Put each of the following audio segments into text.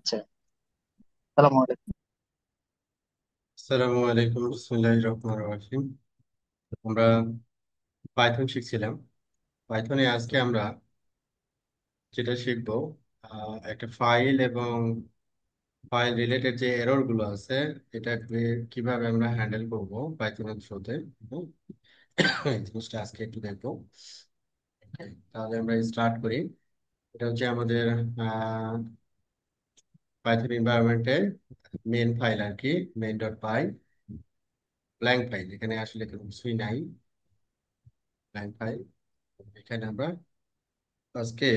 আচ্ছা, সালামু আলাইকুম। আসসালামু আলাইকুম, বিসমিল্লাহির রহমানির রহিম। আমরা পাইথন শিখছিলাম। পাইথনে আজকে আমরা যেটা শিখবো, একটা ফাইল এবং ফাইল রিলেটেড যে এরর গুলো আছে, এটাকে কিভাবে আমরা হ্যান্ডেল করব পাইথনের থ্রুতে। এই জিনিসটা আজকে একটু দেখবো। Okay, তাহলে আমরা স্টার্ট করি। এটা হচ্ছে আমাদের পাইথন এনভায়রনমেন্টের মেন ফাইল আর কি, মেন ডট পাই, ব্ল্যাঙ্ক ফাইল। এখানে আসলে কোনো কিছুই নাই, ব্ল্যাঙ্ক ফাইল। এখানে আমরা আজকে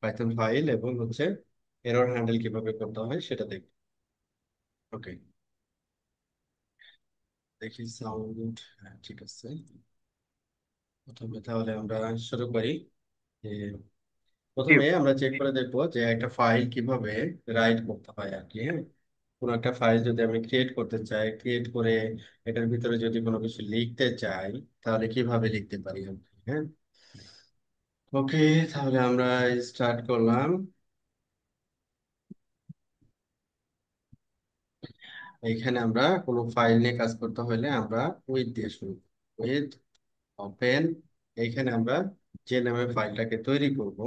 পাইথন ফাইল এবং হচ্ছে এরর হ্যান্ডেল কিভাবে করতে হয় সেটা দেখব। ওকে, দেখি সাউন্ড। ঠিক আছে, প্রথমে তাহলে আমরা শুরু করি। যে জি। প্রথমে আমরা চেক করে দেখবো যে একটা ফাইল কিভাবে রাইট করতে হয় আর কি। হ্যাঁ, কোনো একটা ফাইল যদি আমি ক্রিয়েট করতে চাই, ক্রিয়েট করে এটার ভিতরে যদি কোনো কিছু লিখতে চাই, তাহলে কিভাবে লিখতে পারি আর কি। হ্যাঁ, ওকে, তাহলে আমরা স্টার্ট করলাম। এখানে আমরা কোনো ফাইল নিয়ে কাজ করতে হলে আমরা উইথ দিয়ে শুরু, উইথ ওপেন। এইখানে আমরা যে নামে ফাইলটাকে তৈরি করব,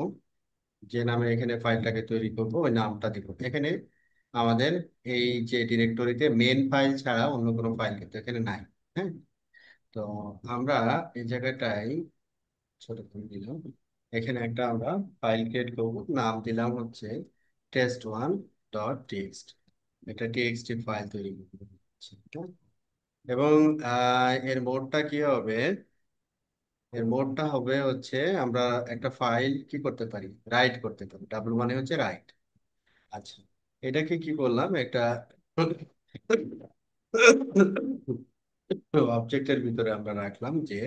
যে নামে এখানে ফাইলটাকে তৈরি করব ওই নামটা দিব এখানে। আমাদের এই যে ডিরেক্টরিতে মেন ফাইল ছাড়া অন্য কোনো ফাইল কিন্তু এখানে নাই। হ্যাঁ, তো আমরা এই জায়গাটায় ছোট করে দিলাম। এখানে একটা আমরা ফাইল ক্রিয়েট করব, নাম দিলাম হচ্ছে test1.txt। এটা টিএক্সটি ফাইল তৈরি করব। এবং এর মোডটা কি হবে? এর মোডটা হবে হচ্ছে আমরা একটা ফাইল কি করতে পারি, রাইট করতে পারি। ডাব্লু মানে হচ্ছে রাইট। আচ্ছা, এটাকে কি করলাম, একটা অবজেক্টের ভিতরে আমরা রাখলাম যে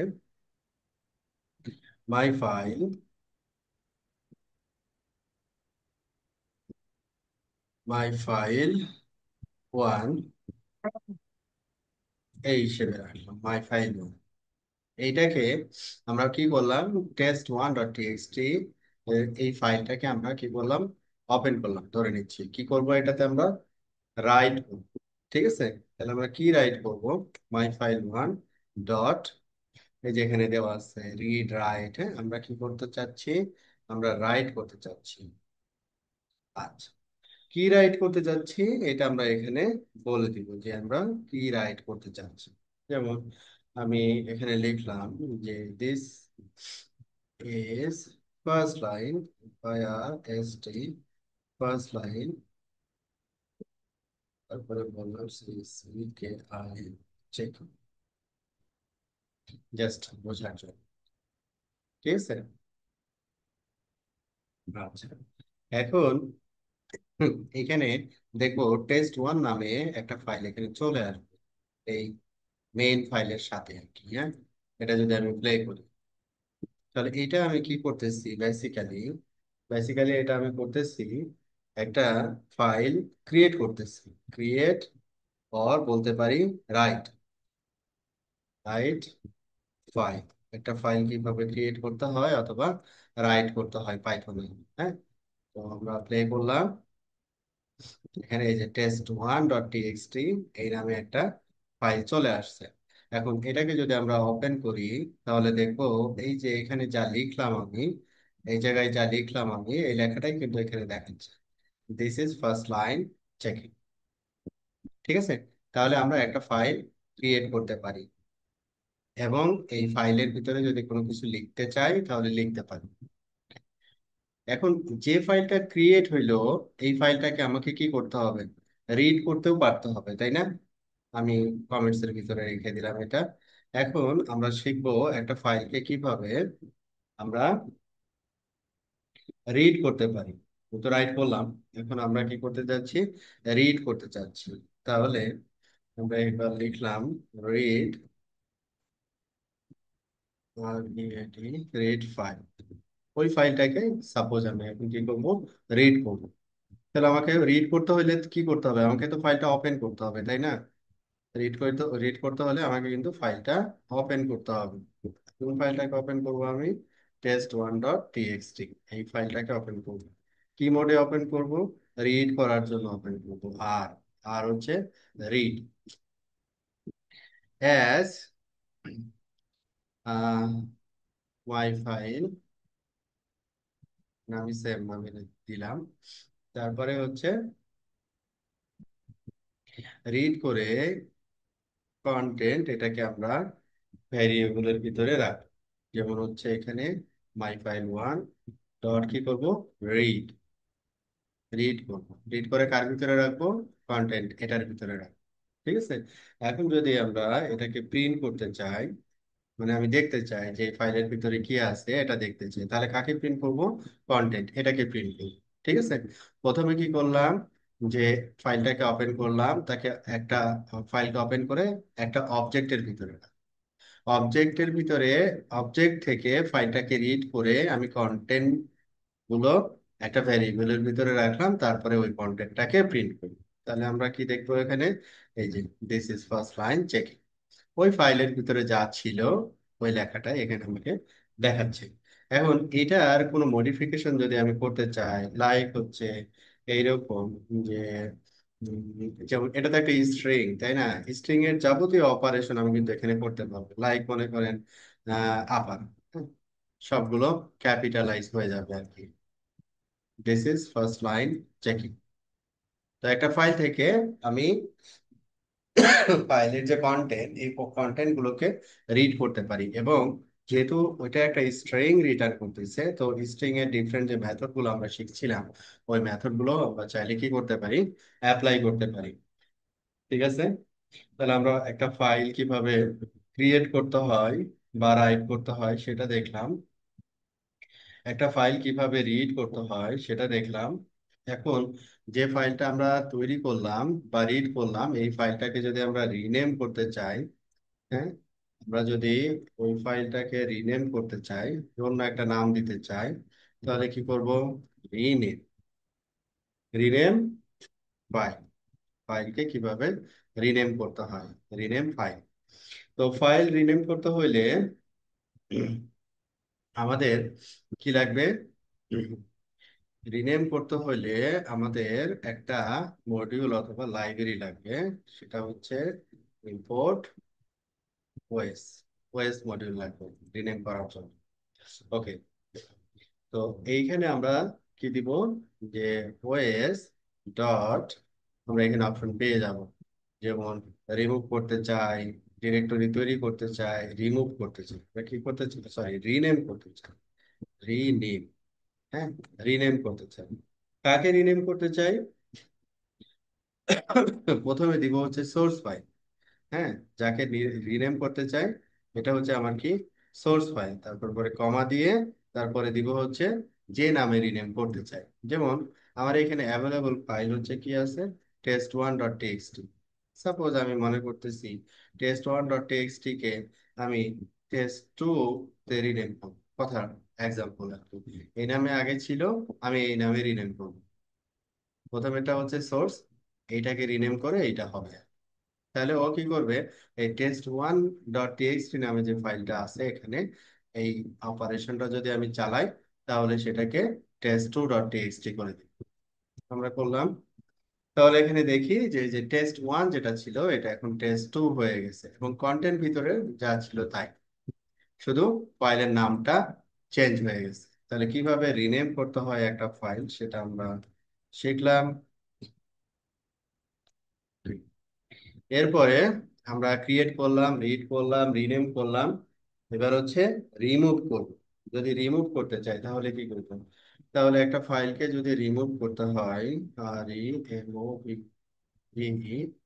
মাই ফাইল, মাই ফাইল ওয়ান, এই হিসেবে রাখলাম মাই ফাইল ওয়ান। এইটাকে আমরা কি করলাম, test1.txt, এই ফাইলটাকে আমরা কি করলাম, ওপেন করলাম। ধরে নিচ্ছি কি করব, এটাতে আমরা রাইট করব। ঠিক আছে, তাহলে আমরা কি রাইট করব, মাই ফাইল ওয়ান ডট, এই যে এখানে দেওয়া আছে রিড রাইট। হ্যাঁ, আমরা কি করতে চাচ্ছি, আমরা রাইট করতে চাচ্ছি। আচ্ছা, কি রাইট করতে চাচ্ছি এটা আমরা এখানে বলে দিব যে আমরা কি রাইট করতে চাচ্ছি। যেমন আমি এখানে লিখলাম যে this is first line, fire first line, তারপরে বললাম C K I, check, just বোঝার জন্য। ঠিক আছে। আচ্ছা, এখন এখানে দেখবো টেস্ট1 নামে একটা ফাইল এখানে চলে আসবে এই মেইন ফাইলের সাথে আর কি। হ্যাঁ, এটা যদি আমি প্লে করি, তাহলে এটা আমি কি করতেছি, বেসিক্যালি বেসিক্যালি এটা আমি করতেছি, একটা ফাইল ক্রিয়েট করতেছি। ক্রিয়েট, অর বলতে পারি রাইট, রাইট ফাইল। একটা ফাইল কিভাবে ক্রিয়েট করতে হয় অথবা রাইট করতে হয় পাইথনে। হ্যাঁ, তো আমরা প্লে করলাম। এখানে এই যে test1.txt এই নামে একটা ফাইল চলে আসছে। এখন এটাকে যদি আমরা ওপেন করি, তাহলে দেখবো এই যে এখানে যা লিখলাম আমি, এই জায়গায় যা লিখলাম আমি, এই লেখাটাই কিন্তু এখানে দেখাচ্ছে, this is first line checking. ঠিক আছে, তাহলে আমরা একটা ফাইল ক্রিয়েট করতে পারি এবং এই ফাইলের ভিতরে যদি কোনো কিছু লিখতে চাই তাহলে লিখতে পারি। এখন যে ফাইলটা ক্রিয়েট হইলো, এই ফাইলটাকে আমাকে কি করতে হবে, রিড করতেও পারতে হবে, তাই না? আমি কমেন্টস এর ভিতরে রেখে দিলাম এটা। এখন আমরা শিখবো একটা ফাইলকে কিভাবে আমরা রিড করতে পারি। তো রাইট করলাম, এখন আমরা কি করতে যাচ্ছি, রিড করতে চাচ্ছি। তাহলে আমরা এবার লিখলাম রিড, রিড ফাইল। ওই ফাইলটাকে সাপোজ আমি এখন কি করবো, রিড করবো। তাহলে আমাকে রিড করতে হলে কি করতে হবে, আমাকে তো ফাইলটা ওপেন করতে হবে, তাই না? রিড করতে হলে আমাকে কিন্তু ফাইলটা ওপেন করতে হবে। কোন ফাইলটাকে ওপেন করব আমি, test1.txt, এই ফাইলটাকে ওপেন করব। কি মোডে ওপেন করব, রিড করার জন্য ওপেন করবো আর, আর হচ্ছে রিড অ্যাজ মাই ফাইল, আমি সেম নামে দিলাম। তারপরে হচ্ছে রিড করে কন্টেন্ট, এটাকে আমরা ভ্যারিয়েবলের ভিতরে রাখবো। যেমন হচ্ছে এখানে মাই ফাইল ওয়ান ডট কি করবো, রিড, রিড করবো। রিড করে কার ভিতরে রাখবো, কন্টেন্ট এটার ভিতরে রাখবো। ঠিক আছে। এখন যদি আমরা এটাকে প্রিন্ট করতে চাই, মানে আমি দেখতে চাই যে ফাইলের ভিতরে কি আছে এটা দেখতে চাই, তাহলে কাকে প্রিন্ট করব, কন্টেন্ট এটাকে প্রিন্ট করব। ঠিক আছে। প্রথমে কি করলাম, যে ফাইলটাকে ওপেন করলাম, তাকে একটা ফাইলকে ওপেন করে একটা অবজেক্টের ভিতরে, অবজেক্টের ভিতরে, অবজেক্ট থেকে ফাইলটাকে রিড করে আমি কন্টেন্ট গুলো একটা ভ্যারিয়েবলের ভিতরে রাখলাম, তারপরে ওই কন্টেন্টটাকে প্রিন্ট করি। তাহলে আমরা কি দেখবো এখানে, এই যে this is first line checking, ওই ফাইলের ভিতরে যা ছিল ওই লেখাটা এখানে আমাকে দেখাচ্ছে। এখন এটার কোনো মডিফিকেশন যদি আমি করতে চাই, লাইক হচ্ছে এইরকম, যে যেমন এটা তো একটা স্ট্রিং, তাই না? স্ট্রিং এর যাবতীয় অপারেশন আমি কিন্তু এখানে করতে পারবো। লাইক মনে করেন আপার, সবগুলো ক্যাপিটালাইজ হয়ে যাবে আর কি। This is first line checking. তো একটা ফাইল থেকে আমি ফাইলের যে কন্টেন্ট, এই কন্টেন্ট গুলোকে রিড করতে পারি। এবং যেহেতু ওইটা একটা স্ট্রিং রিটার্ন করতেছে, তো স্ট্রিং এর ডিফারেন্ট যে মেথড গুলো আমরা শিখছিলাম, ওই মেথড গুলো আমরা চাইলে কি করতে পারি, অ্যাপ্লাই করতে পারি। ঠিক আছে। তাহলে আমরা একটা ফাইল কিভাবে ক্রিয়েট করতে হয় বা রাইট করতে হয় সেটা দেখলাম, একটা ফাইল কিভাবে রিড করতে হয় সেটা দেখলাম। এখন যে ফাইলটা আমরা তৈরি করলাম বা রিড করলাম, এই ফাইলটাকে যদি আমরা রিনেম করতে চাই, হ্যাঁ, আমরা যদি ওই ফাইলটাকে রিনেম করতে চাই, অন্য একটা নাম দিতে চাই, তাহলে কি করব, রিনেম, রিনেম ফাইল, ফাইলকে কিভাবে রিনেম করতে হয়, রিনেম ফাইল। তো ফাইল রিনেম করতে হইলে আমাদের কি লাগবে, রিনেম করতে হলে আমাদের একটা মডিউল অথবা লাইব্রেরি লাগবে, সেটা হচ্ছে ইম্পোর্ট ওএস, ওএস মডিউল লাগবে রিনেম করার জন্য। ওকে। তো এইখানে আমরা কি দিব, যে ওএস ডট, আমরা এখানে অপশন পেয়ে যাব, যেমন রিমুভ করতে চাই, ডিরেক্টরি তৈরি করতে চাই, রিমুভ করতে চাই, বা কি করতে চাই, সরি রিনেম করতে চাই, রিনেম, হ্যাঁ, রিনেম করতে চাই। কাকে রিনেম করতে চাই, প্রথমে দিব হচ্ছে সোর্স ফাইল, হ্যাঁ, যাকে রিনেম করতে চাই এটা হচ্ছে আমার কি, সোর্স ফাইল। তারপর পরে কমা দিয়ে তারপরে দিব হচ্ছে যে নামে রিনেম করতে চাই। যেমন আমার এখানে অ্যাভেলেবল ফাইল হচ্ছে কি আছে, test one dot TXT. Suppose আমি মনে করতেছি টেস্ট ওয়ান ডট টিএক্সটি কে আমি টেস্ট টু তে রিনেম করবো, কথা এক্সাম্পল আর কি। এই নামে আগে ছিল, আমি এই নামে রিনেম করবো। প্রথমেটা হচ্ছে সোর্স, এইটাকে রিনেম করে এইটা হবে। তাহলে ও কি করবে, এই টেস্ট ওয়ান ডট টিএক্সটি নামে যে ফাইলটা আছে এখানে, এই অপারেশনটা যদি আমি চালাই, তাহলে সেটাকে টেস্ট টু ডট টিএক্সটি করে দিই। আমরা করলাম। তাহলে এখানে দেখি যে যে টেস্ট ওয়ান যেটা ছিল এটা এখন টেস্ট টু হয়ে গেছে, এবং কন্টেন্ট ভিতরে যা ছিল তাই, শুধু ফাইলের নামটা চেঞ্জ হয়ে গেছে। তাহলে কিভাবে রিনেম করতে হয় একটা ফাইল সেটা আমরা শিখলাম। এরপরে আমরা ক্রিয়েট করলাম, রিড করলাম, রিনেম করলাম, এবার হচ্ছে রিমুভ করব। যদি রিমুভ করতে চাই তাহলে কি করব, তাহলে একটা ফাইলকে যদি রিমুভ করতে হয়, R E M O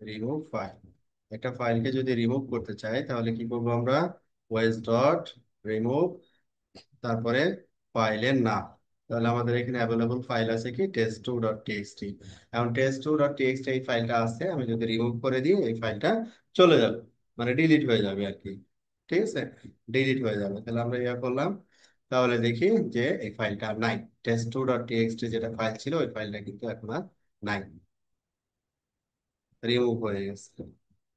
remove file, একটা ফাইলকে যদি রিমুভ করতে চাই তাহলে কি করব আমরা, ওয়েস ডট রিমুভ, তারপরে ফাইলের নাম। তাহলে আমাদের এখানে অ্যাভেলেবল ফাইল আছে কি, টেস্ট টু ডট টিএক্সটি। এখন টেস্ট টু ডট টিএক্সটি এই ফাইলটা আছে, আমি যদি রিমুভ করে দিই এই ফাইলটা চলে যাবে, মানে ডিলিট হয়ে যাবে আর কি। ঠিক আছে, ডিলিট হয়ে যাবে। তাহলে আমরা ইয়া করলাম, তাহলে দেখি যে এই ফাইলটা আর নাই, টেস্ট টু ডট টিএক্সটি যেটা ফাইল ছিল ওই ফাইলটা কিন্তু এখন আর নাই, রিমুভ হয়ে গেছে।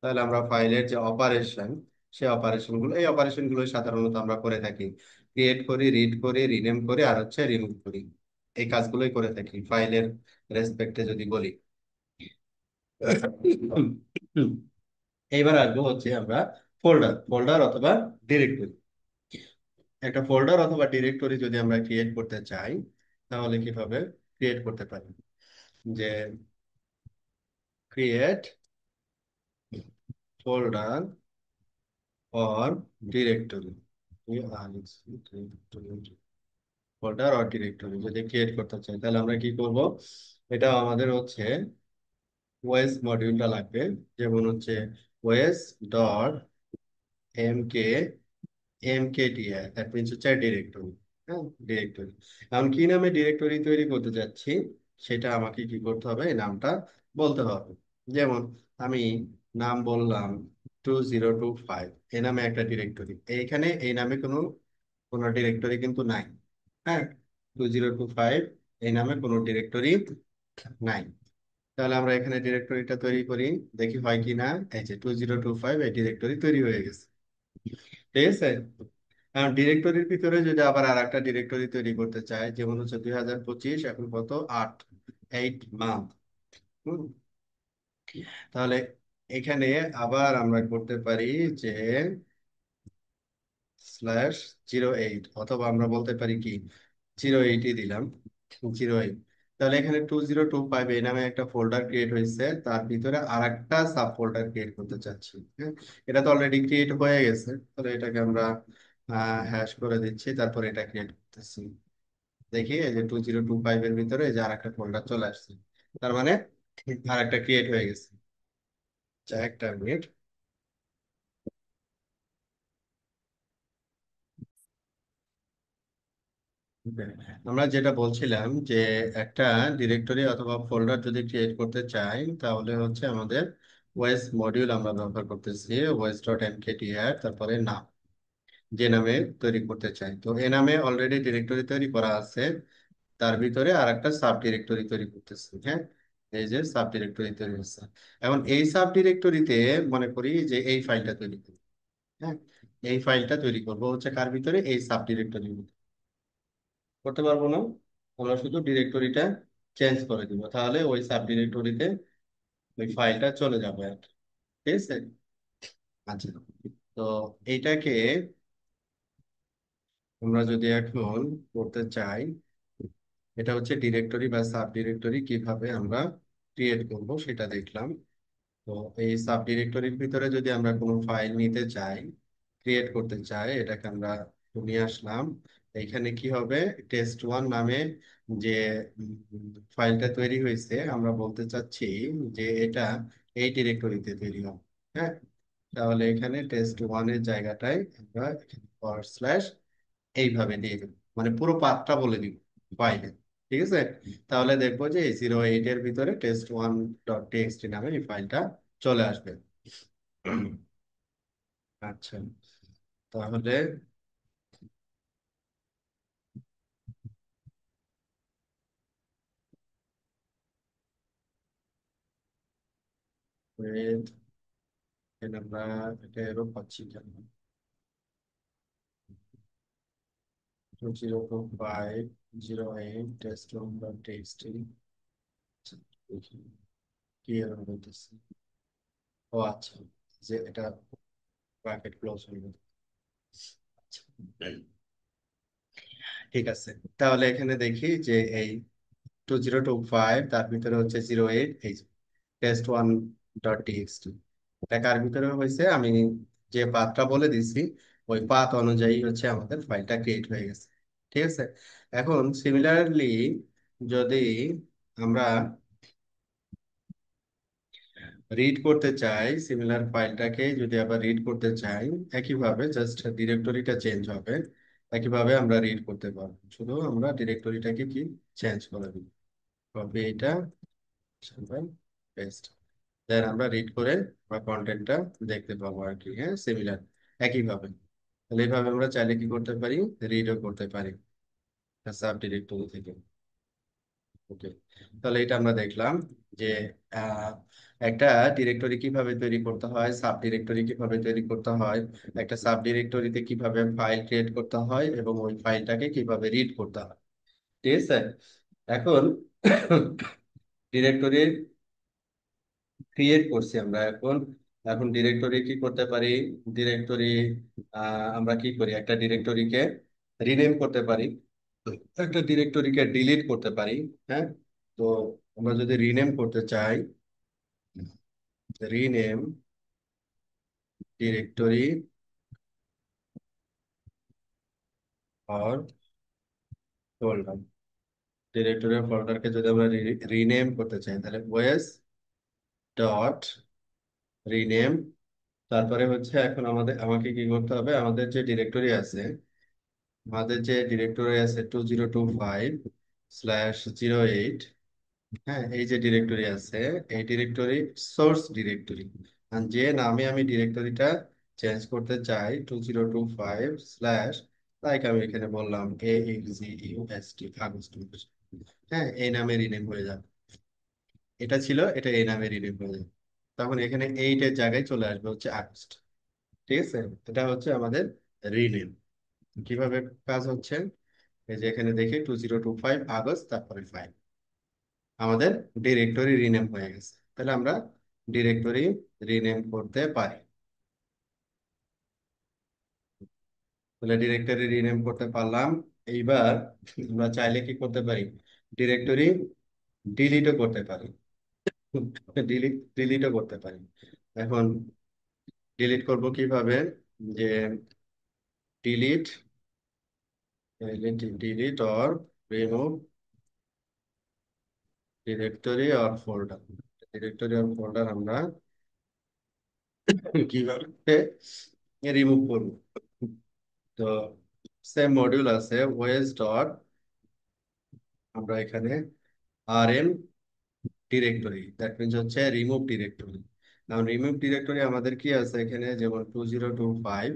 তাহলে আমরা ফাইলের যে অপারেশন, সেই অপারেশন গুলো, এই অপারেশন গুলো সাধারণত আমরা করে থাকি, ক্রিয়েট করি, রিড করি, রিনেম করি, আর হচ্ছে রিমুভ করি। এই কাজগুলোই করে থাকি ফাইলের রেসপেক্টে যদি বলি। এইবার আসবো হচ্ছে আমরা ফোল্ডার ফোল্ডার অথবা ডিরেক্টরি। একটা ফোল্ডার অথবা ডিরেক্টরি যদি আমরা ক্রিয়েট করতে চাই তাহলে কিভাবে ক্রিয়েট করতে পারি, যে create folder or directory, folder or directory যদি ক্রিয়েট করতে চাই তাহলে আমরা কি করব, এটা আমাদের হচ্ছে ওএস মডিউলটা লাগবে। যেমন হচ্ছে OS dot MK MKDIR, that means হচ্ছে ডিরেক্টরি। হ্যাঁ, ডিরেক্টরি। এখন কি নামে ডিরেক্টরি তৈরি করতে যাচ্ছি সেটা আমাকে কি করতে হবে, এই নামটা বলতে হবে। যেমন আমি নাম বললাম 2025, এই নামে একটা ডিরেক্টরি। এইখানে এই নামে কোনো কোনো ডিরেক্টরি কিন্তু নাই। হ্যাঁ, 2025 এই নামে কোনো ডিরেক্টরি নাই। তাহলে আমরা এখানে ডিরেক্টরিটা তৈরি করি, দেখি হয় কি না। এই যে 2025 এই ডিরেক্টরি তৈরি হয়ে গেছে। ঠিক আছে। কারণ ডিরেক্টরির ভিতরে যদি আবার আর একটা ডিরেক্টরি তৈরি করতে চাই, যেমন হচ্ছে 2025, এখন কত, 8 মান্থ। তাহলে এখানে আবার আমরা করতে পারি যে /08, অথবা আমরা বলতে পারি কি 08ই দিলাম, 08। তাহলে এখানে 2025 এই নামে একটা ফোল্ডার ক্রিয়েট হয়েছে, তার ভিতরে আর একটা সাব ফোল্ডার ক্রিয়েট করতে চাচ্ছি। হ্যাঁ, এটা তো অলরেডি ক্রিয়েট হয়ে গেছে, তাহলে এটাকে আমরা হ্যাশ করে দিচ্ছি, তারপর এটা ক্রিয়েট করতেছি। দেখি এই যে 2025 এর ভিতরে এই যে আর একটা ফোল্ডার চলে আসছে, তার মানে আর একটা ক্রিয়েট হয়ে গেছে। আচ্ছা, একটা মিনিট। আমরা যেটা বলছিলাম যে একটা ডিরেক্টরি অথবা ফোল্ডার যদি ক্রিয়েট করতে চাই তাহলে হচ্ছে আমাদের ওএস মডিউল আমরা ব্যবহার করতেছি, ওএস ডট এমকেডিআর, তারপরে নাম, যে নামে তৈরি করতে চাই। তো এ নামে অলরেডি ডিরেক্টরি তৈরি করা আছে, তার ভিতরে আর একটা সাব ডিরেক্টরি তৈরি করতেছি। হ্যাঁ, এই যে সাব ডিরেক্টরি তৈরি হচ্ছে। এখন এই সাব ডিরেক্টরিতে মনে করি যে এই ফাইলটা তৈরি করি। হ্যাঁ, এই ফাইলটা তৈরি করবো হচ্ছে কার ভিতরে, এই সাব ডিরেক্টরির ভিতরে। করতে পারবো না, আমরা শুধু ডিরেক্টরিটা চেঞ্জ করে দিব, তাহলে ওই সাব ডিরেক্টরিতে ওই ফাইলটা চলে যাবে আর কি। ঠিক আছে। আচ্ছা, তো এইটাকে আমরা যদি এখন করতে চাই, এটা হচ্ছে ডিরেক্টরি বা সাব ডিরেক্টরি কিভাবে আমরা ক্রিয়েট করব সেটা দেখলাম। তো এই সাব ডিরেক্টরির ভিতরে যদি আমরা কোনো ফাইল নিতে চাই, ক্রিয়েট করতে চাই, এটাকে আমরা নিয়ে আসলাম। এখানে কি হবে, টেস্ট 1 নামে যে ফাইলটা তৈরি হয়েছে, আমরা বলতে চাচ্ছি যে এটা এই ডিরেক্টরিতে তৈরি হবে। হ্যাঁ, তাহলে এখানে টেস্ট 1 এর জায়গাটায় আমরা ফরওয়ার্ড স্ল্যাশ এইভাবে দিয়ে দেবো, মানে পুরো পাথটা বলে দিব ফাইলে। ঠিক আছে। তাহলে দেখবো যে এই 08 এর ভিতরে test1.txt নামে এই ফাইলটা চলে আসবে। আচ্ছা, তাহলে wait, এখানে আমরা এটা এরও পাচ্ছি কেন, 202508 test1.txt, কি এরর বলতেছে। ও আচ্ছা, যে এটা ব্র্যাকেট ক্লোজ হয়ে গেল। আচ্ছা, ঠিক আছে। তাহলে এখানে দেখি যে এই 2025 তার ভিতরে হচ্ছে 08, এই test1.txt, এটা কার ভিতরে হয়েছে, আমি যে পাথটা বলে দিছি ওই পাথ অনুযায়ী হচ্ছে আমাদের ফাইলটা ক্রিয়েট হয়ে গেছে। ঠিক আছে। এখন সিমিলারলি যদি আমরা রিড করতে চাই, সিমিলার ফাইলটাকে যদি আবার রিড করতে চাই, একইভাবে জাস্ট ডিরেক্টরিটা চেঞ্জ হবে, একইভাবে আমরা রিড করতে পারবো, শুধু আমরা ডিরেক্টরিটাকে কি চেঞ্জ করে দিব। কপি এটা, পেস্ট, দেন আমরা রিড করে বা কন্টেন্টটা দেখতে পাবো আর কি। হ্যাঁ, সিমিলার, একইভাবে। তাহলে এইভাবে আমরা চাইলে কি করতে পারি, রিডও করতে পারি সাব ডিরেক্টরি থেকে। ওকে, তাহলে এটা আমরা দেখলাম যে আহ, একটা ডিরেক্টরি কিভাবে তৈরি করতে হয়, সাব ডিরেক্টরি কিভাবে তৈরি করতে হয়, একটা সাব ডিরেক্টরিতে কিভাবে ফাইল ক্রিয়েট করতে হয় এবং ওই ফাইলটাকে কিভাবে রিড করতে হয়। ঠিক আছে। এখন ডিরেক্টরি ক্রিয়েট করছি আমরা। এখন এখন ডিরেক্টরি কি করতে পারি? ডিরেক্টরি আমরা কি করি, একটা ডিরেক্টরিকে রিনেম করতে পারি, একটা ডিরেক্টরিকে ডিলিট করতে পারি। হ্যাঁ, তো আমরা যদি রিনেম করতে চাই, rename directory or folder, directory ফোল্ডারকে যদি আমরা রিনেম করতে চাই, তাহলে ওএস ডট রিনেম। তারপরে হচ্ছে এখন আমাকে কি করতে হবে, আমাদের যে ডিরেক্টরি আছে 2025/08। হ্যাঁ, এই যে ডিরেক্টরি আছে, এই ডিরেক্টরি সোর্স ডিরেক্টরি। আর যে নামে আমি ডিরেক্টরিটা চেঞ্জ করতে চাই 2025 লাইক আমি এখানে বললাম AXGUST, আগস্ট মাস। হ্যাঁ, এই নামে রিনেম হয়ে যাবে। এটা ছিল, এটা এই নামে রিনেম হয়ে যাবে। তখন এখানে এইটের জায়গায় চলে আসবে হচ্ছে আগস্ট। ঠিক আছে, এটা হচ্ছে আমাদের রিনেম। কিভাবে কাজ হচ্ছে, এই যে এখানে দেখি 2025 আগস্ট, তারপরে 5, আমাদের ডিরেক্টরি রিনেম হয়ে গেছে। তাহলে আমরা ডিরেক্টরি রিনেম করতে পারি। তাহলে ডিরেক্টরি রিনেম করতে পারলাম। এইবার আমরা চাইলে কি করতে পারি, ডিরেক্টরি ডিলিটও করতে পারি। ডিলিটও করতে পারি। এখন ডিলিট করব কিভাবে, যে delete delete or remove directory or folder, directory or folder আমরা কিভাবে রিমুভ করব। তো সেম মডিউল আছে ওএস ডট, আমরা এখানে R M directory, that means হচ্ছে রিমুভ ডিরেক্টরি। কারণ রিমুভ ডিরেক্টরি আমাদের কি আছে এখানে, যেমন 2025,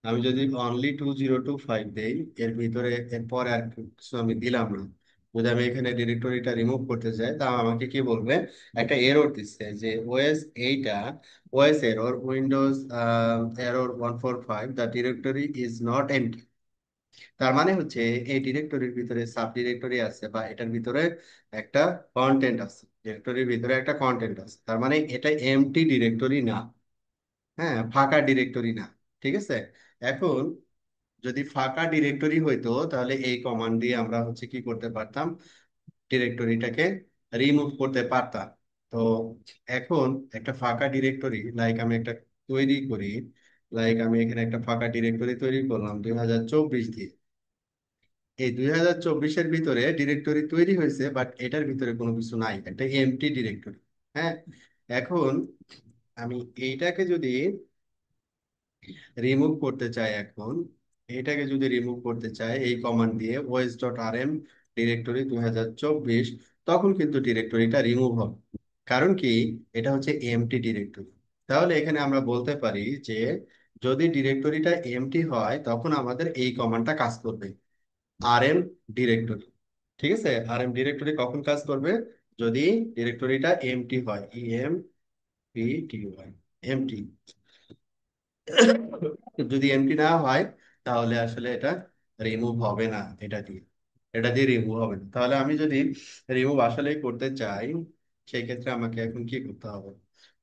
আমি যদি অনলি 2025 দেই, এর ভিতরে এরপর আর কিছু আমি দিলাম না, যদি আমি এখানে ডিরেক্টরিটা রিমুভ করতে চাই, তা আমাকে কি বলবে, একটা এরর দিচ্ছে যে ওএস এইটা, OS error Windows error 145, the directory is not empty. তার মানে হচ্ছে এই ডিরেক্টরির ভিতরে সাব ডিরেক্টরি আছে, বা এটার ভিতরে একটা কন্টেন্ট আছে, ডিরেক্টরির ভিতরে একটা কন্টেন্ট আছে, তার মানে এটা এমটি ডিরেক্টরি না। হ্যাঁ, ফাঁকা ডিরেক্টরি না। ঠিক আছে, এখন যদি ফাঁকা ডিরেক্টরি হইতো, তাহলে এই কমান্ড দিয়ে আমরা হচ্ছে কি করতে পারতাম, ডিরেক্টরিটাকে রিমুভ করতে পারতাম। তো এখন একটা ফাঁকা ডিরেক্টরি লাইক আমি একটা তৈরি করি, লাইক আমি এখানে একটা ফাঁকা ডিরেক্টরি তৈরি করলাম 2024 দিয়ে। এই 2024-এর ভিতরে ডিরেক্টরি তৈরি হয়েছে, বাট এটার ভিতরে কোনো কিছু নাই, একটা এমটি ডিরেক্টরি। হ্যাঁ, এখন আমি এইটাকে যদি রিমুভ করতে চাই, এখন এইটাকে যদি রিমুভ করতে চাই এই কমান্ড দিয়ে OS dot R M directory 2024, তখন কিন্তু ডিরেক্টরিটা রিমুভ হবে। কারণ কি, এটা হচ্ছে এমটি ডিরেক্টরি। তাহলে এখানে আমরা বলতে পারি যে যদি ডিরেক্টরিটা এমটি হয়, তখন আমাদের এই কমান্ডটা কাজ করবে, আর এম ডিরেক্টরি। ঠিক আছে, আর এম ডিরেক্টরি কখন কাজ করবে, যদি ডিরেক্টরিটা এমটি হয়, EMPTY, এমটি। যদি এমটি না হয়, তাহলে আসলে এটা রিমুভ হবে না, এটা দিয়ে রিমুভ হবে না। তাহলে আমি যদি রিমুভ আসলেই করতে চাই, সেই ক্ষেত্রে আমাকে এখন কি করতে হবে,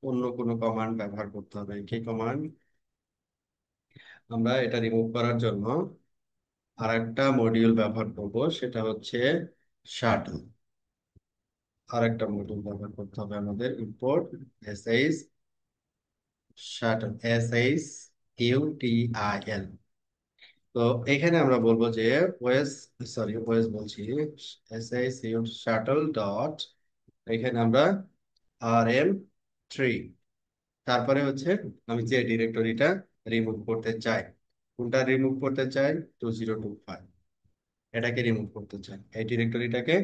অন্য কোনো কমান্ড ব্যবহার করতে হবে। কি কমান্ড, আমরা এটা রিমুভ করার জন্য আর একটা মডিউল ব্যবহার করব, সেটা হচ্ছে শাটল। আর একটা মডিউল ব্যবহার করতে হবে আমাদের, ইম্পোর্ট এসএইচ শাটল, SHUTIL। তো এখানে আমরা বলবো যে ওএস, সরি ওএস বলছি, SHUTL ডট, এখানে আমরা RM3, তারপরে হচ্ছে আমি যে ডিরেক্টরিটা রিমুভ করতে চাই, কোনটা রিমুভ করতে চাই, 2025, এটাকে রিমুভ করতে চাই, এই ডিরেক্টরিটাকে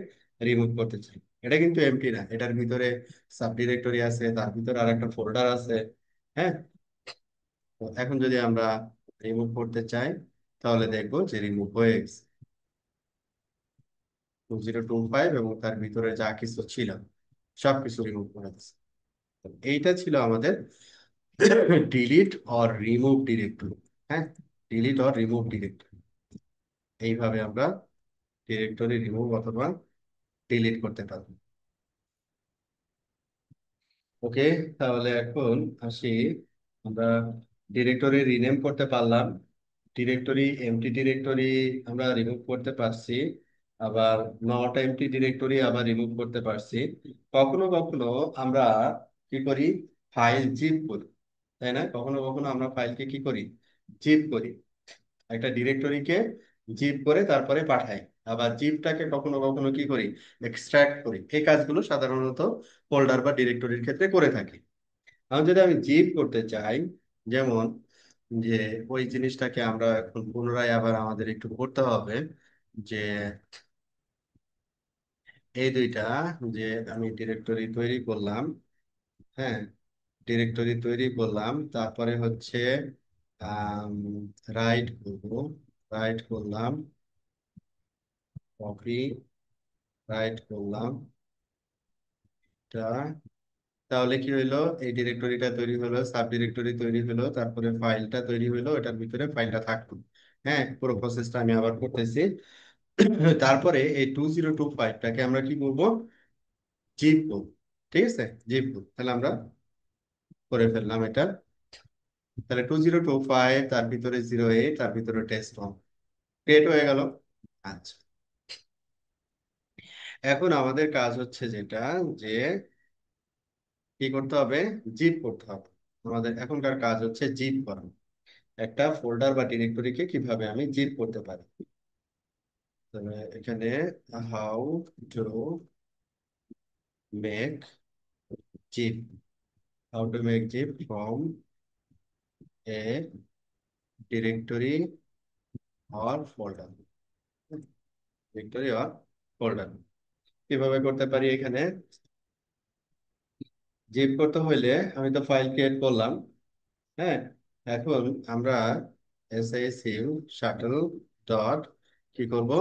রিমুভ করতে চাই। এটা কিন্তু এমটি না, এটার ভিতরে সাব ডিরেক্টরি আছে, তার ভিতরে আর একটা ফোল্ডার আছে। হ্যাঁ, তো এখন যদি আমরা রিমুভ করতে চাই, তাহলে দেখবো যে রিমুভ হয়ে গেছে 2025, এবং তার ভিতরে যা কিছু ছিল সবকিছু রিমুভ করে দিচ্ছে। তো এইটা ছিল আমাদের ডিলিট অর রিমুভ ডিরেক্টরি। হ্যাঁ, ডিলিট অর রিমুভ ডিরেক্টরি, এইভাবে আমরা ডিরেক্টরি রিমুভ অথবা ডিলিট করতে পারবো। ওকে, তাহলে এখন আসি, আমরা ডিরেক্টরি রিনেম করতে পারলাম, ডিরেক্টরি এমটি ডিরেক্টরি আমরা রিমুভ করতে পারছি, আবার নট এমটি ডিরেক্টরি আবার রিমুভ করতে পারছি। কখনো কখনো আমরা কি করি, ফাইল জিপ করি, তাই না? কখনো কখনো আমরা ফাইলকে কি করি, জিপ করি, একটা ডিরেক্টরিকে জিপ করে তারপরে পাঠাই। আবার জিপটাকে কখনো কখনো কি করি, এক্সট্রাক্ট করি। এই কাজগুলো সাধারণত ফোল্ডার বা ডিরেক্টরির ক্ষেত্রে করে থাকি। এখন যদি আমি জিপ করতে চাই, যেমন যে ওই জিনিসটাকে আমরা এখন পুনরায় আবার আমাদের একটু করতে হবে, যে এই দুইটা, যে আমি ডিরেক্টরি তৈরি করলাম, হ্যাঁ, ডিরেক্টরি তৈরি করলাম, তারপরে হচ্ছে রাইট করবো, রাইট করলাম, কপি, রাইট করলাম এটা, তাহলে কি হইলো, এই ডিরেক্টরিটা তৈরি হলো, সাব ডিরেক্টরি তৈরি হলো, তারপরে ফাইলটা তৈরি হলো, এটার ভিতরে ফাইলটা থাকতো। হ্যাঁ, পুরো প্রসেসটা আমি আবার করতেছি। তারপরে এই 2025টাকে আমরা কি করবো, জিপ করবো। ঠিক আছে, জিপ করবো, তাহলে আমরা করে ফেললাম এটা। তাহলে 2025, তার ভিতরে 08, তার ভিতরে টেস্ট 1 ক্রিয়েট হয়ে গেল। আচ্ছা, এখন আমাদের কাজ হচ্ছে যেটা, যে কি করতে হবে, জিপ করতে হবে। আমাদের এখনকার কাজ হচ্ছে জিপ করা, একটা ফোল্ডার বা ডিরেক্টরিকে কিভাবে আমি জিপ করতে পারি। তাহলে এখানে how to make zip, how to make zip from a directory or folder, directory or folder কিভাবে করতে পারি। এখানে জিপ করতে হইলে আমি তো ফাইল ক্রিয়েট করলাম, হ্যাঁ, এখন আমরা এসএসইউ শাটল ডট কি করব,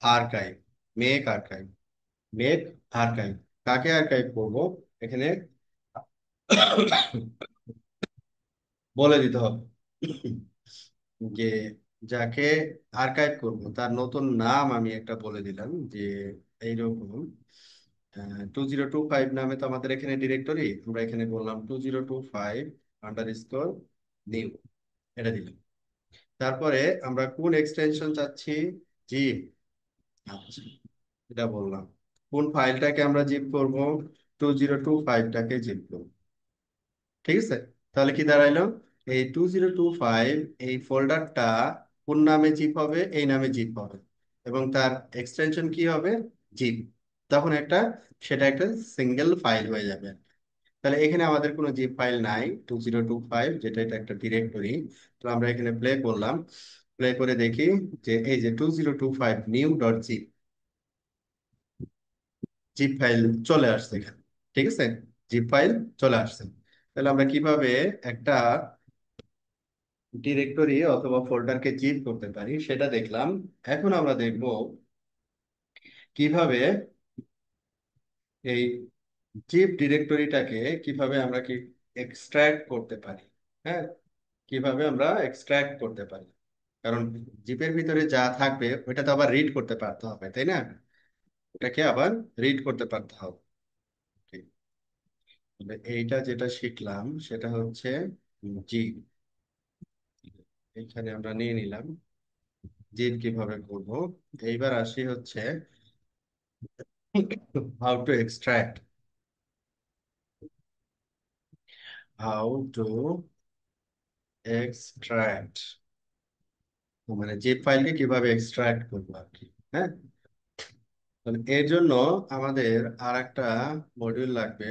archive, make archive, make archive, কাকে আর্কাইভ করব এখানে বলে দিতে হবে, যে যাকে আর্কাইভ করব তার নতুন নাম আমি একটা বলে দিলাম, যে এইরকম 2025 নামে তো আমাদের এখানে ডিরেক্টরি, আমরা এখানে বললাম 2025 নিউ, এটা দিলাম। তারপরে আমরা কোন এক্সটেনশন চাচ্ছি, জিপ, আচ্ছা, এটা বললাম। কোন ফাইলটাকে আমরা জিপ করব, 2025টাকে জিপ করব। ঠিক আছে, তাহলে কি দাঁড়াইলো, এই 2025 এই ফোল্ডারটা কোন নামে জিপ হবে, এই নামে জিপ হবে, এবং তার এক্সটেনশন কি হবে, জিপ। তখন সেটা একটা সিঙ্গেল ফাইল হয়ে যাবে। তাহলে এখানে আমাদের কোনো জিপ ফাইল নাই, 2025, যেটা এটা একটা ডিরেক্টরি। তো আমরা এখানে প্লে করলাম, প্লে করে দেখি যে এই যে 2025 new dot zip, zip file চলে আসছে এখানে। ঠিক আছে, জিপ ফাইল চলে আসছে। তাহলে আমরা কিভাবে একটা ডিরেক্টরি অথবা ফোল্ডারকে জিপ করতে পারি সেটা দেখলাম। এখন আমরা দেখব কিভাবে এই জিপ ডিরেক্টরিটাকে কিভাবে আমরা কি এক্সট্রাক্ট করতে পারি। হ্যাঁ, কিভাবে আমরা এক্সট্রাক্ট করতে পারি, কারণ জিপের ভিতরে যা থাকবে ওটা তো আবার রিড করতে পারতে হবে, তাই না? ওটাকে আবার রিড করতে পারতে হবে। ঠিক। তবে এইটা যেটা শিখলাম সেটা হচ্ছে জিপ, এখানে আমরা নিয়ে নিলাম জিপ কিভাবে করব। এইবার আসি হচ্ছে how to extract, how to extract, মানে জিপ ফাইলকে কিভাবে এক্সট্রাক্ট করবো আর কি। হ্যাঁ, তাহলে এর জন্য আমাদের আর একটা মডিউল লাগবে,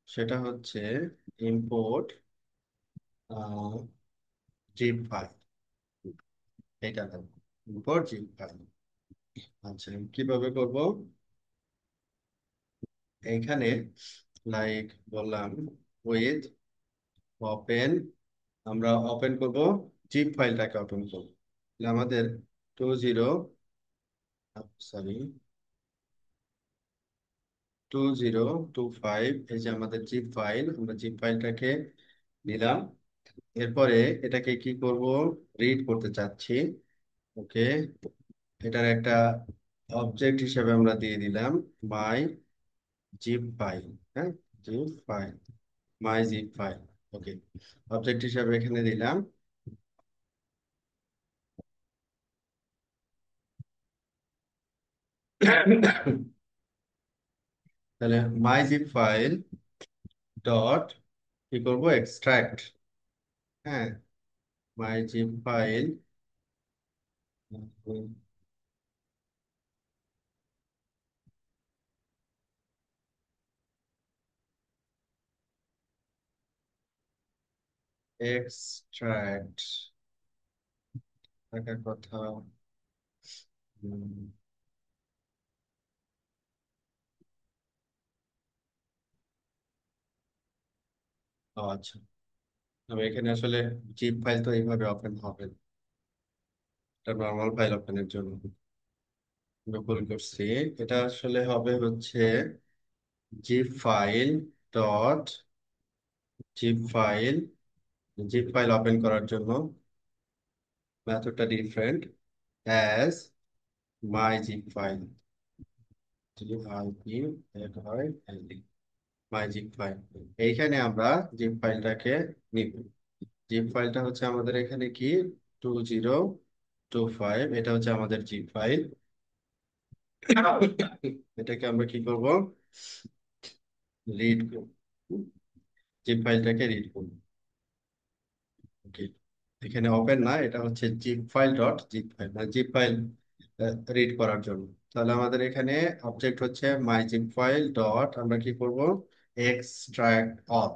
সেটা হচ্ছে ইম্পোর্ট জিপ ফাইল, এটা দেবো, ইম্পোর্ট জিপ ফাইল। আচ্ছা, কিভাবে করব, এইখানে লাইক বললাম উইথ ওপেন, আমরা ওপেন করব, জিপ ফাইলটাকে ওপেন করব। তাহলে আমাদের 20, সরি, 2025, এই যে আমাদের জিপ ফাইল, আমরা জিপ ফাইলটাকে নিলাম। এরপরে এটাকে কি করব, রিড করতে চাচ্ছি। ওকে, এটার একটা অবজেক্ট হিসেবে আমরা দিয়ে দিলাম মাই জিপ ফাইল। হ্যাঁ, জিপ ফাইল, মাই জিপ ফাইল। ওকে, অবজেক্ট হিসেবে এখানে দিলাম। তাহলে মাই জিপ ফাইল ডট কি করবো, এক্সট্রাক্ট। হ্যাঁ, মাই জিপ ফাইল এক্সট্রাক্ট থাকার কথা। উম, আচ্ছা, আমি এখানে আসলে জিপ ফাইল তো এইভাবে ওপেন হবে না। এটা নর্মাল ফাইল ওপেনের জন্য ভুল করছি। এটা আসলে হবে হচ্ছে zip file dot zip file, zip file open করার জন্য মেথডটা different as my zip file. যদি আইপি এড হয় মাই জিপ ফাইল, এইখানে আমরা জিপ ফাইলটাকে নিব। জিপ ফাইলটা হচ্ছে আমাদের এখানে কি, 2025, এটা হচ্ছে আমাদের জিপ ফাইল। এটাকে আমরা কি করব, রিড করব, জিপ ফাইলটাকে রিড করব। ওকে, এখানে ওপেন না, এটা হচ্ছে zip file dot zip file, মানে জিপ ফাইল রিড করার জন্য। তাহলে আমাদের এখানে অবজেক্ট হচ্ছে মাই জিপ ফাইল ডট, আমরা কি করব, এক্সট্রাক্ট অল,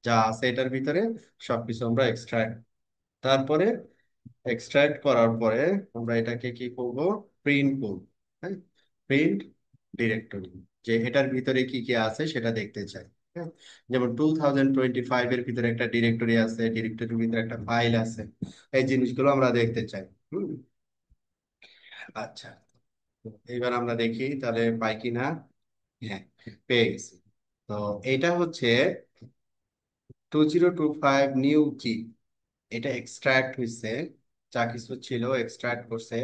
যা আছে এটার ভিতরে সবকিছু আমরা এক্সট্রাক্ট। তারপরে এক্সট্রাক্ট করার পরে আমরা এটাকে কি করব, প্রিন্ট করব। হ্যাঁ, প্রিন্ট ডিরেক্টরি, যে এটার ভিতরে কি কি আছে সেটা দেখতে চাই। হ্যাঁ, যেমন 2025 এর ভিতরে একটা ডিরেক্টরি আছে, ডিরেক্টরির ভিতরে একটা ফাইল আছে, এই জিনিসগুলো আমরা দেখতে চাই। হুম, আচ্ছা, তো এইবার আমরা দেখি তাহলে পাই কিনা। হ্যাঁ, পেয়ে গেছি। তো এটা হচ্ছে 2025 নিউ জি, এটা এক্সট্রাক্ট হয়েছে, যা কিছু ছিল এক্সট্রাক্ট করছে।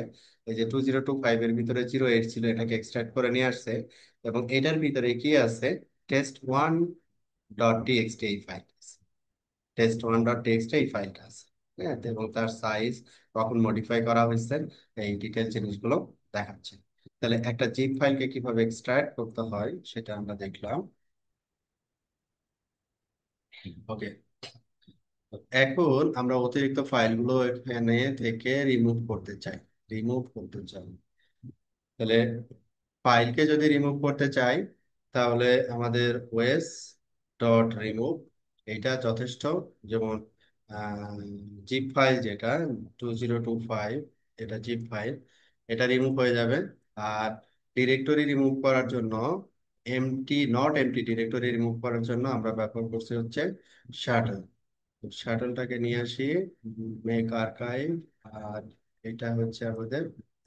এই যে 2025 এর ভিতরে 08 ছিল, এটাকে এক্সট্রাক্ট করে নিয়ে আসছে। এবং এটার ভিতরে কি আছে, test1.txt, এই ফাইল আছে, test1.txt এই ফাইলটা আছে। হ্যাঁ, এবং তার সাইজ কখন মডিফাই করা হয়েছে, এই ডিটেল জিনিসগুলো দেখাচ্ছে। তাহলে একটা জিপ ফাইলকে কিভাবে এক্সট্রাক্ট করতে হয় সেটা আমরা দেখলাম। ওকে, এখন আমরা অতিরিক্ত ফাইলগুলো এখানে থেকে রিমুভ করতে চাই। রিমুভ করতে চাই, তাহলে ফাইলকে যদি রিমুভ করতে চাই তাহলে আমাদের ওএস ডট রিমুভ এটা যথেষ্ট। যেমন জিপ ফাইল যেটা 2025, এটা জিপ ফাইল, এটা রিমুভ হয়ে যাবে। আর ডিরেক্টরি রিমুভ করার জন্য, empty not empty directory remove করার জন্য আমরা ব্যবহার করছি হচ্ছে শাটল। শাটলটাকে নিয়ে আসি, মেক আর্কাইভ, আর এটা হচ্ছে আমাদের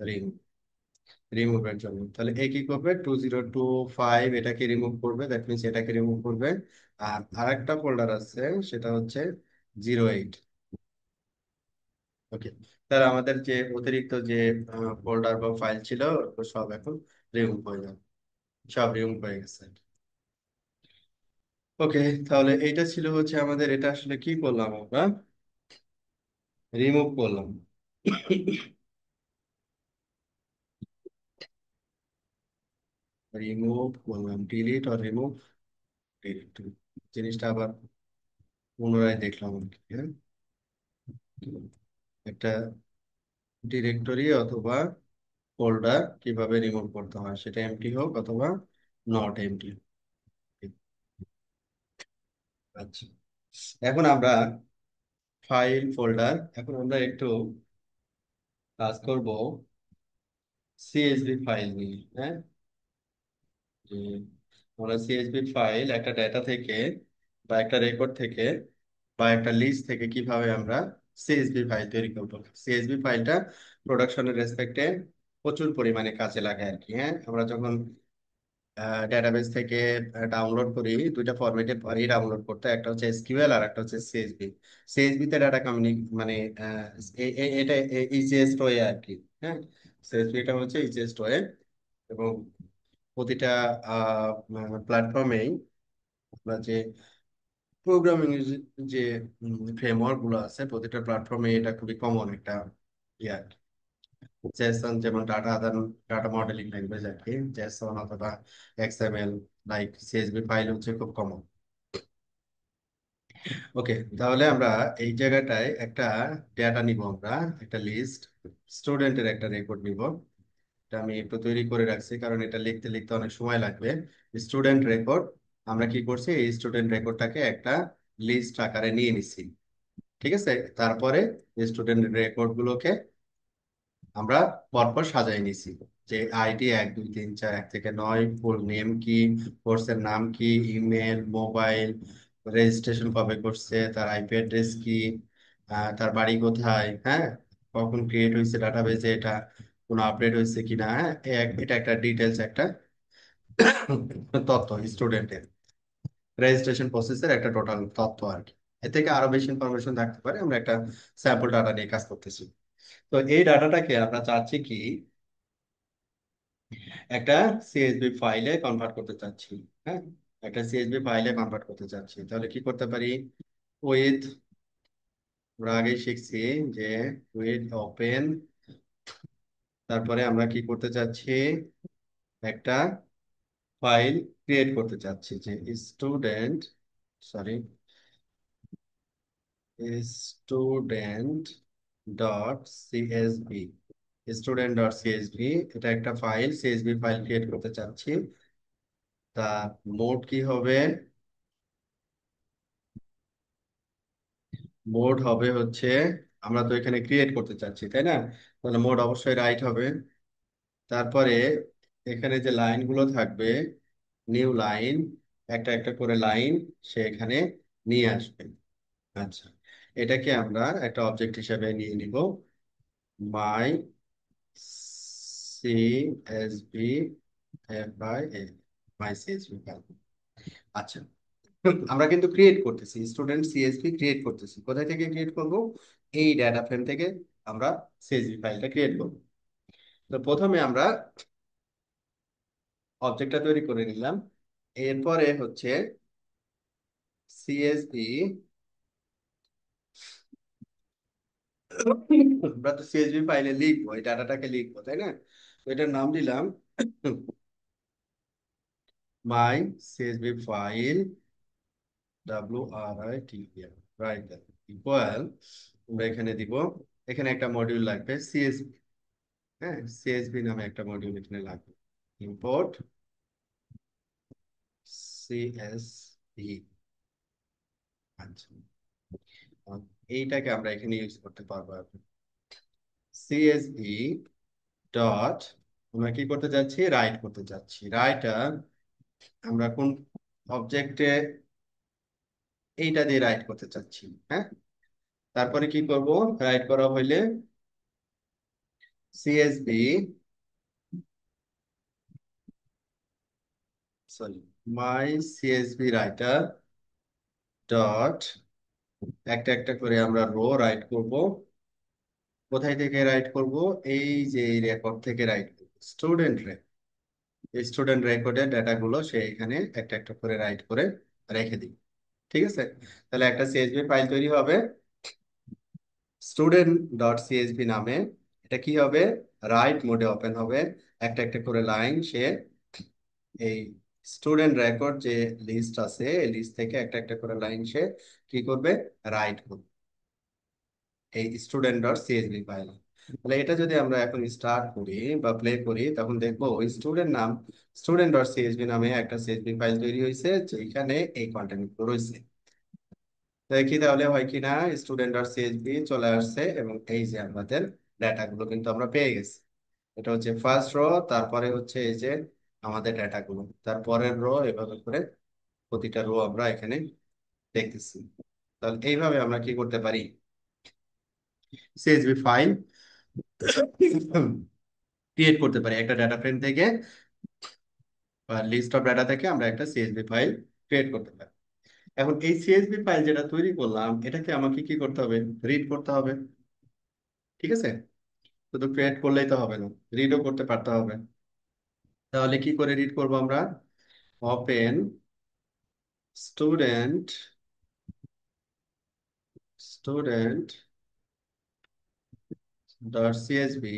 রিমুভ, রিমুভের জন্য। তাহলে এ কি করবে, 2025 এটাকে রিমুভ করবে, দ্যাট মিনস এটাকে রিমুভ করবে। আর আরেকটা ফোল্ডার আছে, সেটা হচ্ছে 08। ওকে, তাহলে আমাদের যে অতিরিক্ত যে ফোল্ডার বা ফাইল ছিল ওগুলো সব এখন রিমুভ হয়ে যাবে, সব রিমুভ হয়ে গেছে। ওকে, তাহলে এইটা ছিল হচ্ছে আমাদের, এটা আসলে কি করলাম আমরা, রিমুভ করলাম। রিমুভ করলাম, ডিলিট আর রিমুভ, ডিলিট, জিনিসটা আবার পুনরায় দেখলাম আর কি। হ্যাঁ, একটা ডিরেক্টরি অথবা ফোল্ডার কিভাবে রিমুভ করতে হয়, সেটা এমটি হোক অথবা নট এমটি। আচ্ছা, এখন আমরা ফাইল ফোল্ডার, এখন আমরা একটু কাজ করব সিএসভি ফাইল নিয়ে। হ্যাঁ, যে আমরা সিএসভি ফাইল একটা ডেটা থেকে বা একটা রেকর্ড থেকে বা একটা লিস্ট থেকে কিভাবে আমরা সিএসভি ফাইল তৈরি করবো। সিএসভি ফাইলটা প্রোডাকশনের রেসপেক্টে প্রচুর পরিমাণে কাজে লাগে আর কি। হ্যাঁ, আমরা যখন ডেটাবেস থেকে ডাউনলোড করি, দুইটা ফরম্যাটে পারি ডাউনলোড করতে, একটা হচ্ছে এসকিউএল আর একটা হচ্ছে সিএসভি। সিএসভি তে ডাটা মানে এটা ইজিয়েস্ট ওয়ে আর কি। হ্যাঁ, সিএসভিটা হচ্ছে ইজিয়েস্ট ওয়ে, এবং প্রতিটা প্ল্যাটফর্মেই আমরা যে প্রোগ্রামিং যে ফ্রেমওয়ার্ক গুলো আছে, প্রতিটা প্ল্যাটফর্মে এটা খুবই কমন একটা ইয়ার। জেসন যেমন ডাটা মডেলিং ল্যাঙ্গুয়েজ আর কি, জেসন অথবা এক্সএমএল, লাইক সিএসভি ফাইল হচ্ছে খুব কমন। ওকে, তাহলে আমরা এই জায়গাটায় একটা ডেটা নিব, আমরা একটা লিস্ট, স্টুডেন্টের একটা রেকর্ড নিব। এটা আমি একটু তৈরি করে রাখছি, কারণ এটা লিখতে লিখতে অনেক সময় লাগবে। স্টুডেন্ট রেকর্ড, আমরা কি করছি, এই স্টুডেন্ট রেকর্ডটাকে একটা লিস্ট আকারে নিয়ে নিছি। ঠিক আছে, তারপরে স্টুডেন্ট রেকর্ড গুলোকে আমরা পরপর সাজাই নিছি, যে আইডি 1 2 3 4 1 থেকে 9, ফুল নেম কি, কোর্সের নাম কি, ইমেল, মোবাইল, রেজিস্ট্রেশন কবে করছে, তার আইপি অ্যাড্রেস কি, তার বাড়ি কোথায়, হ্যাঁ, কখন ক্রিয়েট হয়েছে ডাটাবেজে, এটা কোনো আপডেট হয়েছে কিনা, হ্যাঁ, এটা একটা ডিটেলস, একটা তথ্য স্টুডেন্টের রেজিস্ট্রেশন প্রসেসের একটা টোটাল তথ্য আর কি। এর থেকে আরো বেশি ইনফরমেশন থাকতে পারে, আমরা একটা স্যাম্পল ডাটা নিয়ে কাজ করতেছি। তো এই ডাটাটাকে আমরা চাচ্ছি কি একটা সিএসভি ফাইলে কনভার্ট করতে চাচ্ছি। হ্যাঁ, একটা সিএসভি ফাইলে কনভার্ট করতে চাচ্ছি, তাহলে কি করতে পারি, উইথ, আমরা আগেই শিখছি যে উইথ ওপেন, তারপরে আমরা কি করতে চাচ্ছি, একটা ফাইল ক্রিয়েট করতে চাচ্ছি, যে student, sorry, student dot CSV, student dot CSV, এটা একটা ফাইল, সিএসভি ফাইল ক্রিয়েট করতে চাচ্ছি। তা মোড কি হবে, মোড হবে হচ্ছে, আমরা তো এখানে ক্রিয়েট করতে চাচ্ছি তাই না, তাহলে মোড অবশ্যই রাইট হবে। তারপরে এখানে যে লাইনগুলো থাকবে, নিউ লাইন, একটা একটা করে লাইন সে এখানে নিয়ে আসবে। আচ্ছা, এটাকে আমরা একটা অবজেক্ট হিসেবে নিয়ে নিব, মাই সিএসভি বাই মাই সিএসভি। আচ্ছা, আমরা কিন্তু ক্রিয়েট করতেছি, স্টুডেন্ট সিএসভি ক্রিয়েট করতেছি, কোথায় থেকে ক্রিয়েট করব, এই ডাটা ফ্রেম থেকে আমরা সিএসভি ফাইলটা ক্রিয়েট করব। তো প্রথমে আমরা অবজেক্টটা তৈরি করে নিলাম, এরপরে হচ্ছে সিএসভি, আমরা তো সিএসভি ফাইলে লিখবো, এই ডাটাটাকে লিখবো তাই না, তো এটার নাম দিলাম my CSV file, WRITL, write, equal, আমরা এখানে দিব, এখানে একটা মডিউল লাগবে সিএসভি, হ্যাঁ, সিএসভি নামে একটা মডিউল এখানে লাগবে, ইম্পোর্ট সিএসভি। আচ্ছা, এইটাকে আমরা এখানে ইউজ করতে পারবো। সিএসভি ডট, আমরা কি করতে যাচ্ছি, রাইট করতে যাচ্ছি, রাইটার, আমরা কোন অবজেক্টে এইটা দিয়ে রাইট করতে চাচ্ছি, হ্যাঁ, তারপরে কি করব, রাইট করা হইলে সিএসভি, সরি, মাই সিএসভি রাইটার ডট, একটা একটা করে আমরা রো রাইট করব, কোথায় থেকে রাইট করব, এই যে এই রেকর্ড থেকে রাইট করব, স্টুডেন্ট রেকর্ড, স্টুডেন্ট রেকর্ডের ডাটাগুলো সে এখানে একটা একটা করে রাইট করে রেখে দিই। ঠিক আছে, তাহলে একটা সিএসভি ফাইল তৈরি হবে স্টুডেন্ট ডট সিএসভি নামে, এটা কি হবে, রাইট মোডে ওপেন হবে, একটা একটা করে লাইন সে এই স্টুডেন্ট রেকর্ড যে লিস্ট আছে, এই লিস্ট থেকে একটা একটা করে লাইন সে কি করবে, রাইট করবে এই স্টুডেন্ট ডট সিএসভি ফাইল। তাহলে এটা যদি আমরা এখন স্টার্ট করি বা প্লে করি, তখন দেখবো ওই স্টুডেন্ট নাম, স্টুডেন্ট ডট সিএসভি নামে একটা সিএসভি ফাইল তৈরি হয়েছে, যেখানে এই কন্টেন্ট গুলো রয়েছে। দেখি তাহলে হয় কিনা, স্টুডেন্ট ডট সিএসভি চলে আসছে, এবং এই যে আমাদের ডাটা গুলো কিন্তু আমরা পেয়ে গেছি। এটা হচ্ছে ফার্স্ট রো, তারপরে হচ্ছে এই যে আমাদের ডাটা গুলো, তারপরের রো, এভাবে করে প্রতিটা রো আমরা এখানে দেখতেছি। তাহলে এইভাবে আমরা কি করতে পারি, সিএসভি ফাইল ক্রিয়েট করতে পারি, একটা ডাটা ফ্রেম থেকে বা লিস্ট অফ ডাটা থেকে আমরা একটা সিএসভি ফাইল ক্রিয়েট করতে পারি। এখন এই সিএসভি ফাইল যেটা তৈরি করলাম, এটাকে আমাকে কি করতে হবে, রিড করতে হবে। ঠিক আছে, শুধু ক্রিয়েট করলেই তো হবে না, রিডও করতে পারতে হবে। তাহলে কি করে রিড করবো আমরা? Open student student dot CSB,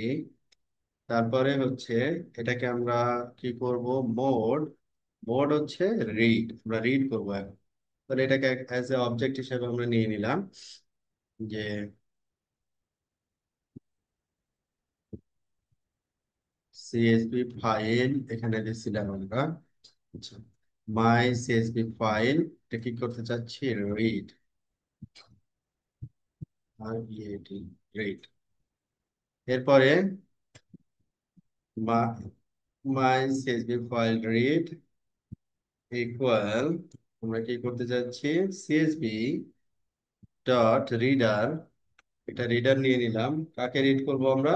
তারপরে হচ্ছে এটাকে আমরা কি করব, মোড, মোড হচ্ছে রিড, আমরা রিড করবো এখন। তাহলে এটাকে অ্যাজ এ অবজেক্ট হিসেবে আমরা নিয়ে নিলাম যে সিএসবি ফাইল, এখানে দিচ্ছিলাম আমরা। আচ্ছা, মাই সিএসবি ফাইল, এটা কি করতে চাচ্ছি, রিড, আর ইএডি, রিড। এরপরে মাই সিএসবি ফাইল রিড ইকুয়াল, আমরা কি করতে যাচ্ছি, সিএসবি ডট রিডার, এটা রিডার নিয়ে নিলাম। কাকে রিড করব আমরা?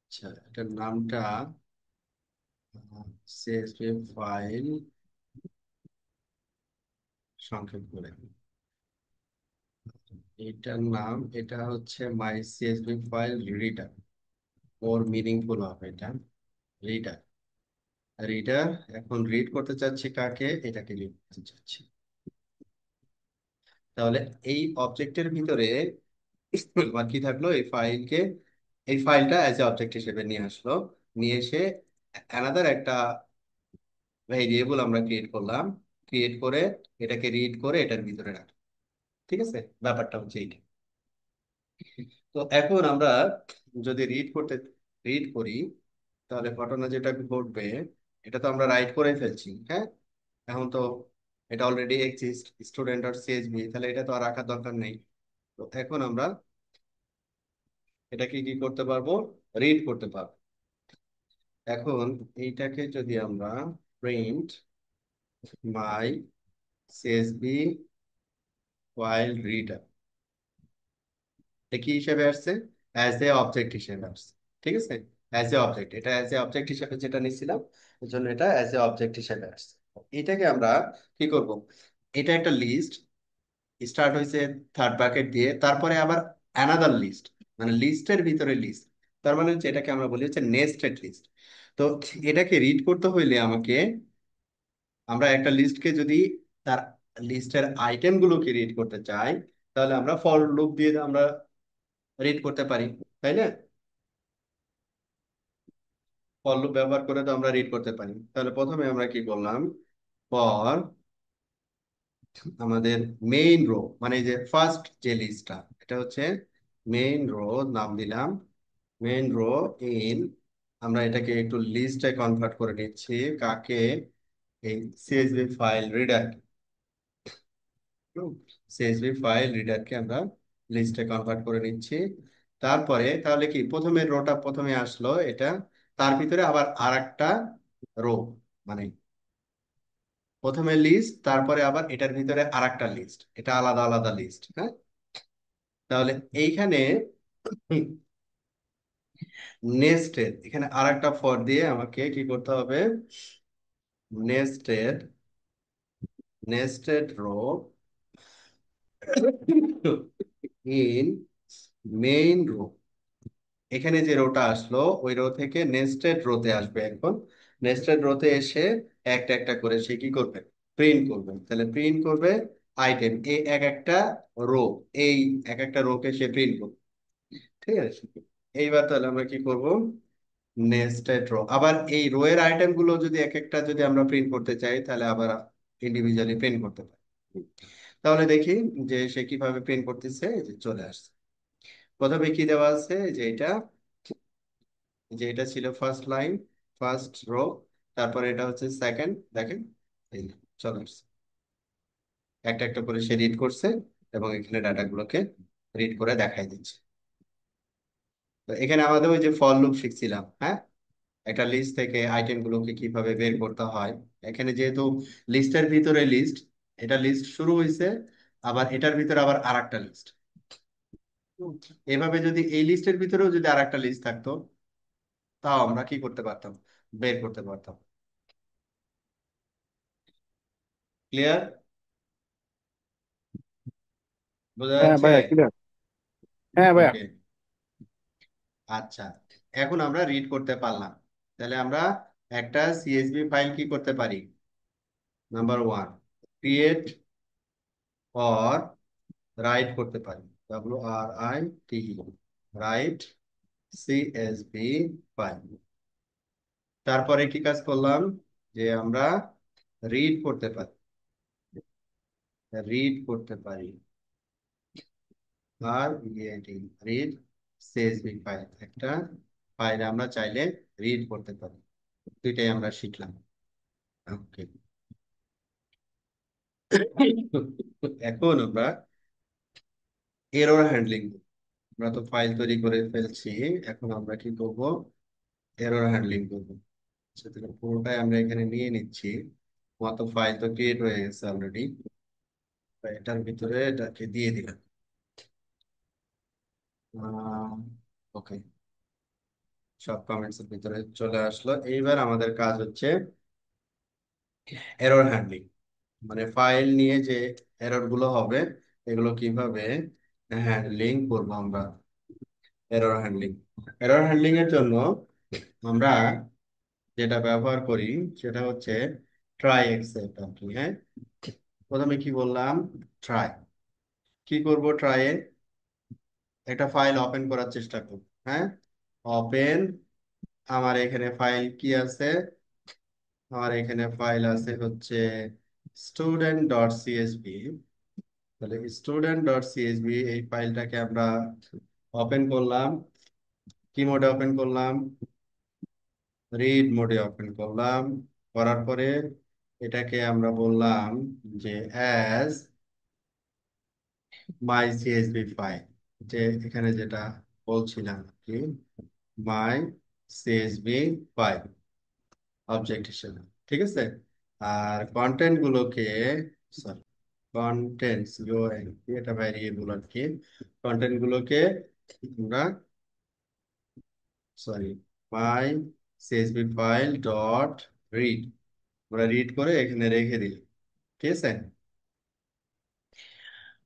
আচ্ছা, এটার নামটা সিএসভি ফাইল সংক্ষেপ করে, এটার নাম, এটা হচ্ছে মাই সিএসভি ফাইল রিডার, ওর মিনিংফুল হবে এটা, রিডার। রিডার, এখন রিড করতে চাচ্ছি কাকে, এটাকে রিড করতে চাচ্ছি। তাহলে এই অবজেক্টের ভিতরে আমার কি থাকলো, এই ফাইলকে, এই ফাইলটা অ্যাজ এ অবজেক্ট হিসেবে নিয়ে আসলো, নিয়ে এসে অ্যানাদার একটা ভেরিয়েবল আমরা ক্রিয়েট করলাম, ক্রিয়েট করে এটাকে রিড করে এটার ভিতরে রাখলাম। ঠিক আছে, ব্যাপারটা হচ্ছে এইটা। তো এখন আমরা যদি রিড করি, তাহলে ঘটনা যেটা ঘটবে, এটা তো আমরা রাইট করে ফেলছি, হ্যাঁ। এখন তো এটা অলরেডি এক্সিস্ট, স্টুডেন্ট আর সিএসবি, তাহলে এটা তো আর রাখার দরকার নেই। তো এখন আমরা এটাকে কি করতে পারবো, রিড করতে পারবো। এখন এইটাকে যদি আমরা প্রিন্ট মাই সিএসবি ফাইল রিডার, এটা কি হিসেবে আসছে, অ্যাজ এ অবজেক্ট হিসেবে আসছে। ঠিক আছে, অ্যাজ এ অবজেক্ট, এটা অ্যাজ এ অবজেক্ট হিসেবে যেটা নিচ্ছিলাম, এর জন্য এটা অ্যাজ এ অবজেক্ট হিসেবে আসছে। এটাকে আমরা কি করব, এটা একটা লিস্ট, স্টার্ট হয়েছে থার্ড ব্র্যাকেট দিয়ে, তারপরে আবার অ্যানাদার লিস্ট, মানে লিস্টের ভিতরে লিস্ট, তার মানে হচ্ছে এটাকে আমরা বলি হচ্ছে নেস্টেড লিস্ট। তো এটাকে রিড করতে হইলে আমাকে, আমরা একটা লিস্টকে যদি তার লিস্টের আইটেম গুলোকে রিড করতে চাই, তাহলে আমরা ফর লুপ দিয়ে আমরা রিড করতে পারি, তাই না? ফর লুপ ব্যবহার করে তো আমরা রিড করতে পারি। তাহলে প্রথমে আমরা কি করলাম, ফর আমাদের মেইন রো, মানে এই যে ফার্স্ট যে লিস্টটা, এটা হচ্ছে মেইন রো, নাম দিলাম মেইন রো ইন, আমরা এটাকে একটু লিস্টে কনভার্ট করে নিচ্ছি, কাকে, এই CSV file reader, CSV file রিডারকে আমরা লিস্টে কনভার্ট করে নিচ্ছি। তারপরে তাহলে কি, প্রথমে রোটা প্রথমে আসলো এটা, তার ভিতরে আবার আর একটা রো, মানে প্রথমে লিস্ট, তারপরে আবার এটার ভিতরে আর একটা লিস্ট, এটা আলাদা আলাদা লিস্ট, হ্যাঁ। তাহলে এইখানে নেস্টেড, এখানে আর একটা ফর দিয়ে আমাকে কি করতে হবে, nested, nested row in main row, এখানে যে রোটা আসলো ওই রো থেকে নেস্টেড রোতে আসবে। এখন নেস্টেড রোতে এসে একটা একটা করে সে কি করবে, প্রিন্ট করবে। তাহলে প্রিন্ট করবে আইটেম, এই এক একটা রো, এই এক একটা রোকে সে প্রিন্ট করবে। ঠিক আছে, এইবার তাহলে আমরা কি করব, নেস্টেড রো, আবার এই রো এর আইটেম গুলো যদি এক একটা যদি আমরা প্রিন্ট করতে চাই, তাহলে আবার ইন্ডিভিজুয়ালি প্রিন্ট করতে পারি। তাহলে দেখি যে সে কিভাবে প্রিন্ট করতেছে, এই যে চলে আসছে। প্রথমে কি দেওয়া আছে, যে এটা, যে এটা ছিল ফার্স্ট লাইন, ফার্স্ট রো, তারপরে এটা হচ্ছে সেকেন্ড, দেখেন এই যে চলে আসছে, একটা একটা করে সে রিড করছে এবং এখানে ডাটাগুলোকে রিড করে দেখাই দিচ্ছে। তো এখানে আমাদের ওই যে ফর লুপ শিখছিলাম, হ্যাঁ, একটা লিস্ট থেকে আইটেম গুলোকে কিভাবে বের করতে হয়। এখানে যেহেতু লিস্টের ভিতরে লিস্ট, এটা লিস্ট শুরু হয়েছে, আবার এটার ভিতরে আবার আর একটা লিস্ট, এভাবে যদি এই লিস্টের ভিতরেও যদি আর একটা লিস্ট থাকতো, তাও আমরা কি করতে পারতাম, বের করতে পারতাম। ক্লিয়ার? বোঝা হ্যাঁ যাচ্ছে? ভাইয়া, ক্লিয়ার। হ্যাঁ ভাইয়া। ওকে। আচ্ছা, এখন আমরা রিড করতে পারলাম। তাহলে আমরা একটা সিএসভি ফাইল কি করতে পারি? Number one, create or right করতে পারি। WRITE, right CSV file. তারপরে কি কাজ করলাম? যে আমরা রিড করতে পারি, রিড করতে পারি। রিড সিএসভি ফাইল, একটা ফাইল আমরা চাইলে রিড করতে পারি। দুইটাই আমরা শিখলাম। ওকে। এখন আমরা এরর হ্যান্ডলিং, আমরা তো ফাইল তৈরি করে ফেলছি, এখন আমরা কি করব? এরর হ্যান্ডলিং করবো। সেটা পুরোটাই আমরা এখানে নিয়ে নিচ্ছি। মত ফাইল তো ক্রিয়েট হয়ে গেছে অলরেডি, এটার ভিতরে এটাকে দিয়ে দিলাম। ওকে, সব কমেন্টস এর ভিতরে চলে আসলো। এইবার আমাদের কাজ হচ্ছে এরর হ্যান্ডলিং, মানে ফাইল নিয়ে যে এরর গুলো হবে এগুলো কিভাবে হ্যান্ডলিং করবো আমরা। এরর হ্যান্ডলিং, এরর হ্যান্ডলিং এর জন্য আমরা যেটা ব্যবহার করি সেটা হচ্ছে ট্রাই এক্সেপ্ট আর কি। হ্যাঁ, প্রথমে কি বললাম? ট্রাই। কি করব ট্রাই? একটা ফাইল ওপেন করার চেষ্টা করব। হ্যাঁ, ওপেন। আমার এখানে ফাইল কি আছে? আমার এখানে ফাইল আছে হচ্ছে student.csv। তাহলে student.csv এই ফাইলটাকে আমরা ওপেন করলাম। কি মোডে ওপেন করলাম? রিড মোডে ওপেন করলাম। করার পরে এটাকে আমরা বললাম যে অ্যাজ মাই সিএসভি ফাইল, যে এখানে যেটা বলছিলাম আর কি, মাই সিএসভি ফাইল অবজেক্ট হিসেবে। ঠিক আছে। আর কন্টেন্ট গুলোকে, সরি, কন্টেন্টস এটা ভ্যারিয়েবল আর কি। কন্টেন্ট গুলোকে আমরা, সরি, মাই সিএসভি ফাইল ডট রিড, আমরা রিড করে এখানে রেখে দিই। ঠিক আছে,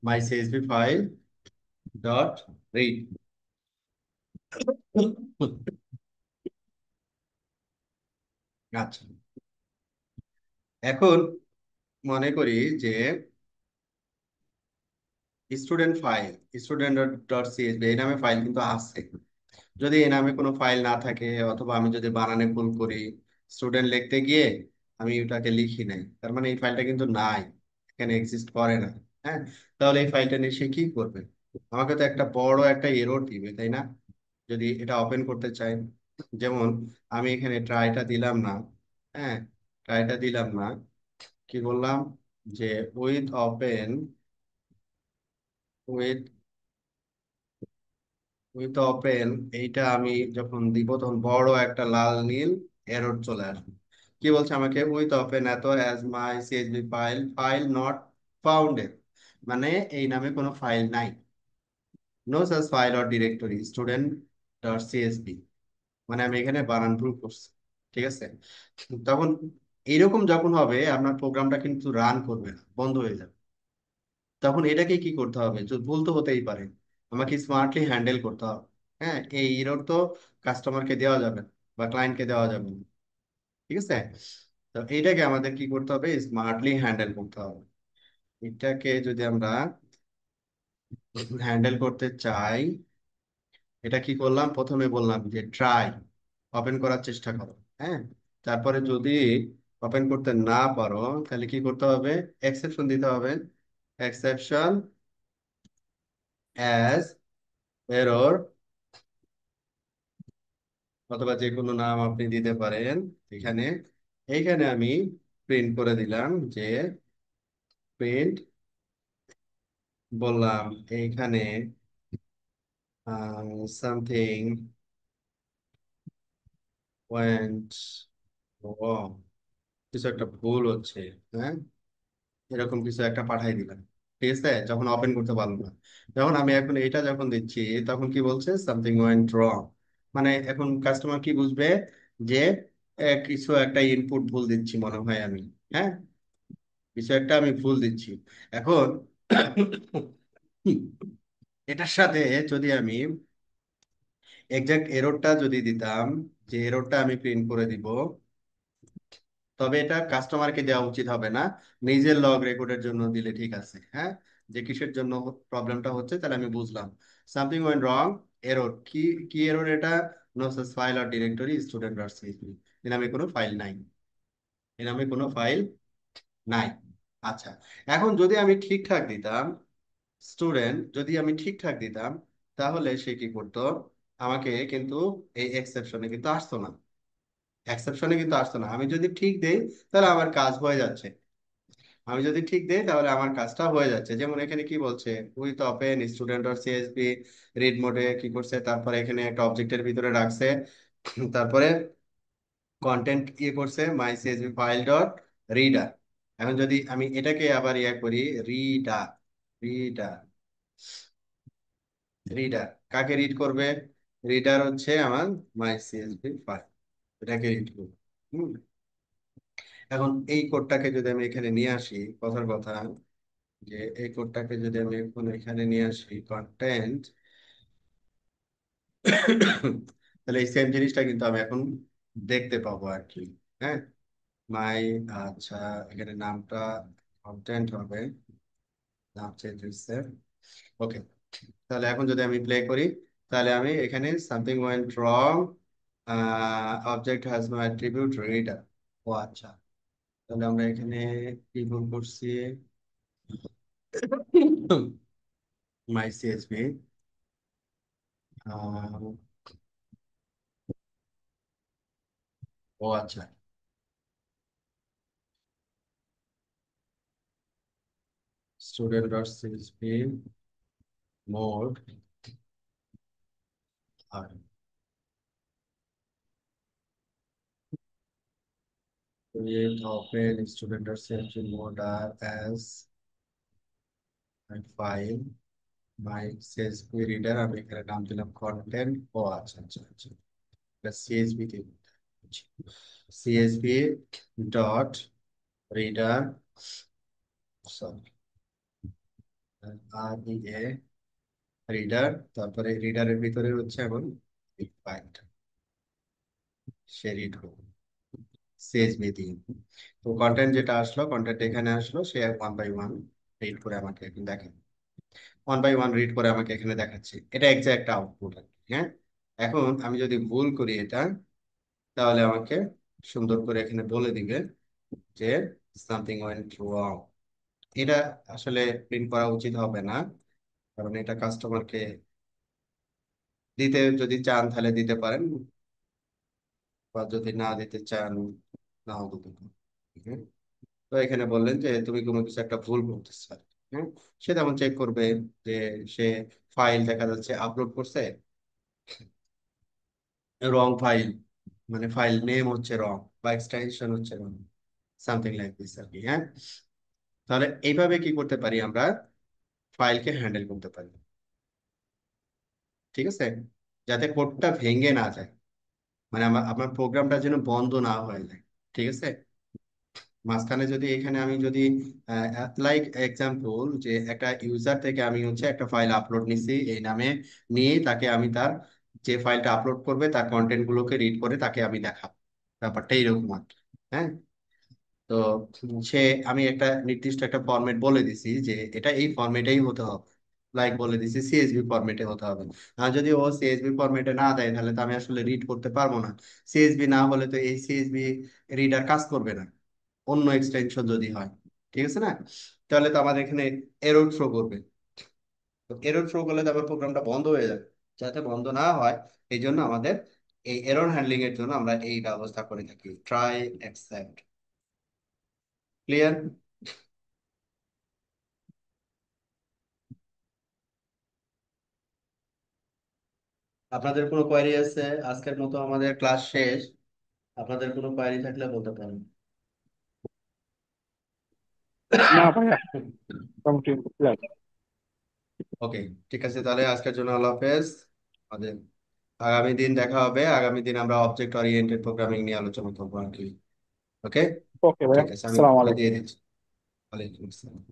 মাই সিএসভি ফাইল ডট রিড। আচ্ছা, এখন মনে করি যে student file, student dot CSV এই নামে ফাইল কিন্তু আছে। যদি এই নামে কোনো ফাইল না থাকে, অথবা আমি যদি বানানে ভুল করি, স্টুডেন্ট লিখতে গিয়ে আমি ওটাকে লিখি নাই, তার মানে এই ফাইলটা কিন্তু নাই, এখানে এক্সিস্ট করে না। হ্যাঁ, তাহলে এই ফাইলটা নিয়ে সে কি করবে? আমাকে তো একটা বড় একটা এরর দিবে, তাই না? যদি এটা ওপেন করতে চাই, যেমন আমি এখানে ট্রাইটা দিলাম না। হ্যাঁ, ট্রাইটা দিলাম না, কি বললাম? যে with open, with with open, এইটা আমি যখন দিব তখন বড় একটা লাল নীল এরর চলে আসবে। কি বলছে আমাকে? উইথ ওপেন এত as my CSV file, file not founded, মানে এই নামে কোনো ফাইল নাই। No such file or directory student dot CSV, মানে আমি এখানে বানান ভুল করছি। ঠিক আছে, তখন এইরকম যখন হবে আপনার প্রোগ্রামটা কিন্তু রান করবে না, বন্ধ হয়ে যাবে। তখন এটাকে কি করতে হবে? ভুল তো হতেই পারে, আমাকে স্মার্টলি হ্যান্ডেল করতে হবে। হ্যাঁ, এই এরর তো কাস্টমারকে দেওয়া যাবে না বা ক্লায়েন্টকে দেওয়া যাবে না। ঠিক আছে, তো এইটাকে আমাদের কি করতে হবে? স্মার্টলি হ্যান্ডেল করতে হবে। এটাকে যদি আমরা হ্যান্ডেল করতে চাই, এটা কি করলাম? প্রথমে বললাম যে ট্রাই, ওপেন করার চেষ্টা করো। হ্যাঁ, তারপরে যদি ওপেন করতে না পারো তাহলে কি করতে হবে? এক্সেপশন দিতে হবে। এক্সেপশন অ্যাজ এরর, অথবা যে কোনো নাম আপনি দিতে পারেন এখানে। এইখানে আমি প্রিন্ট করে দিলাম যে প্রিন্ট, বললাম এইখানে সামথিং ওয়েন্ট রং, কিছু একটা ভুল হচ্ছে। হ্যাঁ, এরকম কিছু একটা পাঠাই দিলাম। ঠিক আছে, যখন ওপেন করতে পারলাম না, যখন আমি এখন এটা যখন দিচ্ছি তখন কি বলছে? সামথিং ওয়েন্ট রং। মানে এখন কাস্টমার কি বুঝবে? যে কিছু একটা ইনপুট ভুল দিচ্ছি মনে হয় আমি। হ্যাঁ, কিছু একটা আমি ভুল দিচ্ছি। এখন হুম, এটার সাথে যদি আমি এক্সাক্ট এররটা যদি দিতাম, যে এররটা আমি প্রিন্ট করে দিব, তবে এটা কাস্টমারকে দেওয়া উচিত হবে না, নিজের লগ রেকর্ডের জন্য দিলে ঠিক আছে। হ্যাঁ, যে কিসের জন্য প্রবলেমটা হচ্ছে, তাহলে আমি বুঝলাম। সামথিং ওয়েন্ট রং, এরর কি? কি এরর এটা? নো সাচ ফাইল আর ডিরেক্টরি স্টুডেন্ট ডট সিএসভি, এর নামে কোনো ফাইল নাই, এর নামে কোনো ফাইল নাই। আচ্ছা, এখন যদি আমি ঠিকঠাক দিতাম, স্টুডেন্ট যদি আমি ঠিকঠাক দিতাম, তাহলে সে কি করতো? আমাকে কিন্তু এই এক্সেপশনে কিন্তু আসতো না, এক্সেপশনে কিন্তু আসতো না। আমি যদি ঠিক দেই, তাহলে আমার কাজ হয়ে যাচ্ছে। আমি যদি ঠিক দেই তাহলে আমার কাজটা হয়ে যাচ্ছে। যেমন এখানে কি বলছে, with open student dot CSV read মোডে কি করছে, তারপরে এখানে একটা অবজেক্টের ভিতরে রাখছে, তারপরে কন্টেন্ট ইয়ে করছে মাই সিএসভি ফাইল ডট রিডার। এখন যদি আমি এটাকে আবার ইয়ে করি, রিডার, রিডার, রিডার কাকে রিড করবে? রিডার হচ্ছে আমার মাই সিএসভি ফাইল, এটাকে রিড করবে। হুম, এখন এই কোডটাকে যদি আমি এখানে নিয়ে আসি, কথার কথা, যে এই কোডটাকে যদি আমি এখন এখানে নিয়ে আসি, কন্টেন্ট, তাহলে এই সেম জিনিসটা কিন্তু আমি এখন দেখতে পাবো আর কি। হ্যাঁ, মাই, আচ্ছা, এখানে নামটা কন্টেন্ট হবে, নাম চেঞ্জ হচ্ছে। ওকে, তাহলে এখন যদি আমি প্লে করি, তাহলে আমি এখানে something went wrong, object has no attribute reader. ও আচ্ছা, তাহলে আমরা এখানে কি ভুল করছি? মাই সিএসভি, ও আচ্ছা, student dot CSV mode R create open student dot csv mode are as and file my csv reader, আমি এখানে নাম দিলাম কন্টেন্ট। ও আচ্ছা আচ্ছা আচ্ছা, এটা সিএসভি তে, সিএসভি ডট রিডার, সরি, আর এ রিডার, তারপরে রিডারের ভিতরে হচ্ছে এখন ফাইল, সে রিড করবে সিএসভি দিয়ে। তো কন্টেন্ট যেটা আসলো, কন্টেন্ট এখানে আসলো, সে ওয়ান বাই ওয়ান রিড করে আমাকে এখন দেখে, ওয়ান বাই ওয়ান রিড করে আমাকে এখানে দেখাচ্ছে। এটা এক্সাক্ট আউটপুট আর কি। হ্যাঁ, এখন আমি যদি ভুল করি এটা, তাহলে আমাকে সুন্দর করে এখানে বলে দিবে যে সামথিং ওয়েন্ট রং। এটা আসলে প্রিন্ট করা উচিত হবে না, কারণ এটা কাস্টমারকে দিতে যদি চান তাহলে দিতে পারেন, বা যদি না দিতে চান নাও দিতে পারেন। হ্যাঁ, তো এখানে বললেন যে তুমি কোনো কিছু একটা ভুল করতেছ। হ্যাঁ, সে তেমন চেক করবে যে সে ফাইল দেখা যাচ্ছে আপলোড করছে, রং ফাইল, মানে ফাইল নেম হচ্ছে রং, বা এক্সটেনশন হচ্ছে রং, সামথিং লাইক দিস আর কি। হ্যাঁ, তাহলে এইভাবে কি করতে পারি আমরা, ফাইলকে হ্যান্ডেল করতে পারি। ঠিক আছে, যাতে কোডটা ভেঙে না যায়, মানে আমার আপনার প্রোগ্রামটা যেন বন্ধ না হয়ে যায়। ঠিক আছে, মাঝখানে যদি এখানে আমি যদি লাইক এক্সাম্পল, যে একটা ইউজার থেকে আমি হচ্ছে একটা ফাইল আপলোড নিছি এই নামে, নিয়ে তাকে আমি তার, যে ফাইলটা আপলোড করবে তার কন্টেন্ট গুলোকে রিড করে তাকে আমি দেখাবো, ব্যাপারটা এইরকম আর কি। হ্যাঁ, তো সে, আমি একটা নির্দিষ্ট একটা ফরম্যাট বলে দিছি যে এটা এই ফরম্যাটেই হতে হবে, লাইক বলে দিছি সিএসভি ফরম্যাটে হতে হবে। আর যদি ও সিএসভি ফরম্যাটে না দেয়, তাহলে তো আমি আসলে রিড করতে পারবো না। সিএসভি না হলে তো এই সিএসভি রিডার কাজ করবে না, অন্য এক্সটেনশন যদি হয়। ঠিক আছে না? তাহলে তো আমাদের এখানে এরর থ্রো করবে, তো এরর থ্রো করলে তো আমার প্রোগ্রামটা বন্ধ হয়ে যাবে। যাতে বন্ধ না হয়, এই জন্য আমাদের এই এরর হ্যান্ডলিং এর জন্য আমরা এই ব্যবস্থা করে থাকি, ট্রাই অ্যাকসেপ্ট। ক্লিয়ার? আপনাদের কোনো কোয়ারি আছে? আজকের মতো আমাদের ক্লাস শেষ, আপনাদের কোনো কোয়ারি থাকলে বলতে পারেন। না ভাইয়া, মোটামুটি clear। ওকে, ঠিক আছে, তাহলে আজকের জন্য আল্লাহ হাফেজ। আমাদের আগামী দিন দেখা হবে, আগামী দিন আমরা অবজেক্ট ওরিয়েন্টেড প্রোগ্রামিং নিয়ে আলোচনা করবো আর কি। ওকে, ওকে ভাইয়া, ঠিক আছে, আমি আসসালামু কল দিয়ে আলাইকুম। দিচ্ছি। ওয়ালাইকুম আসসালাম।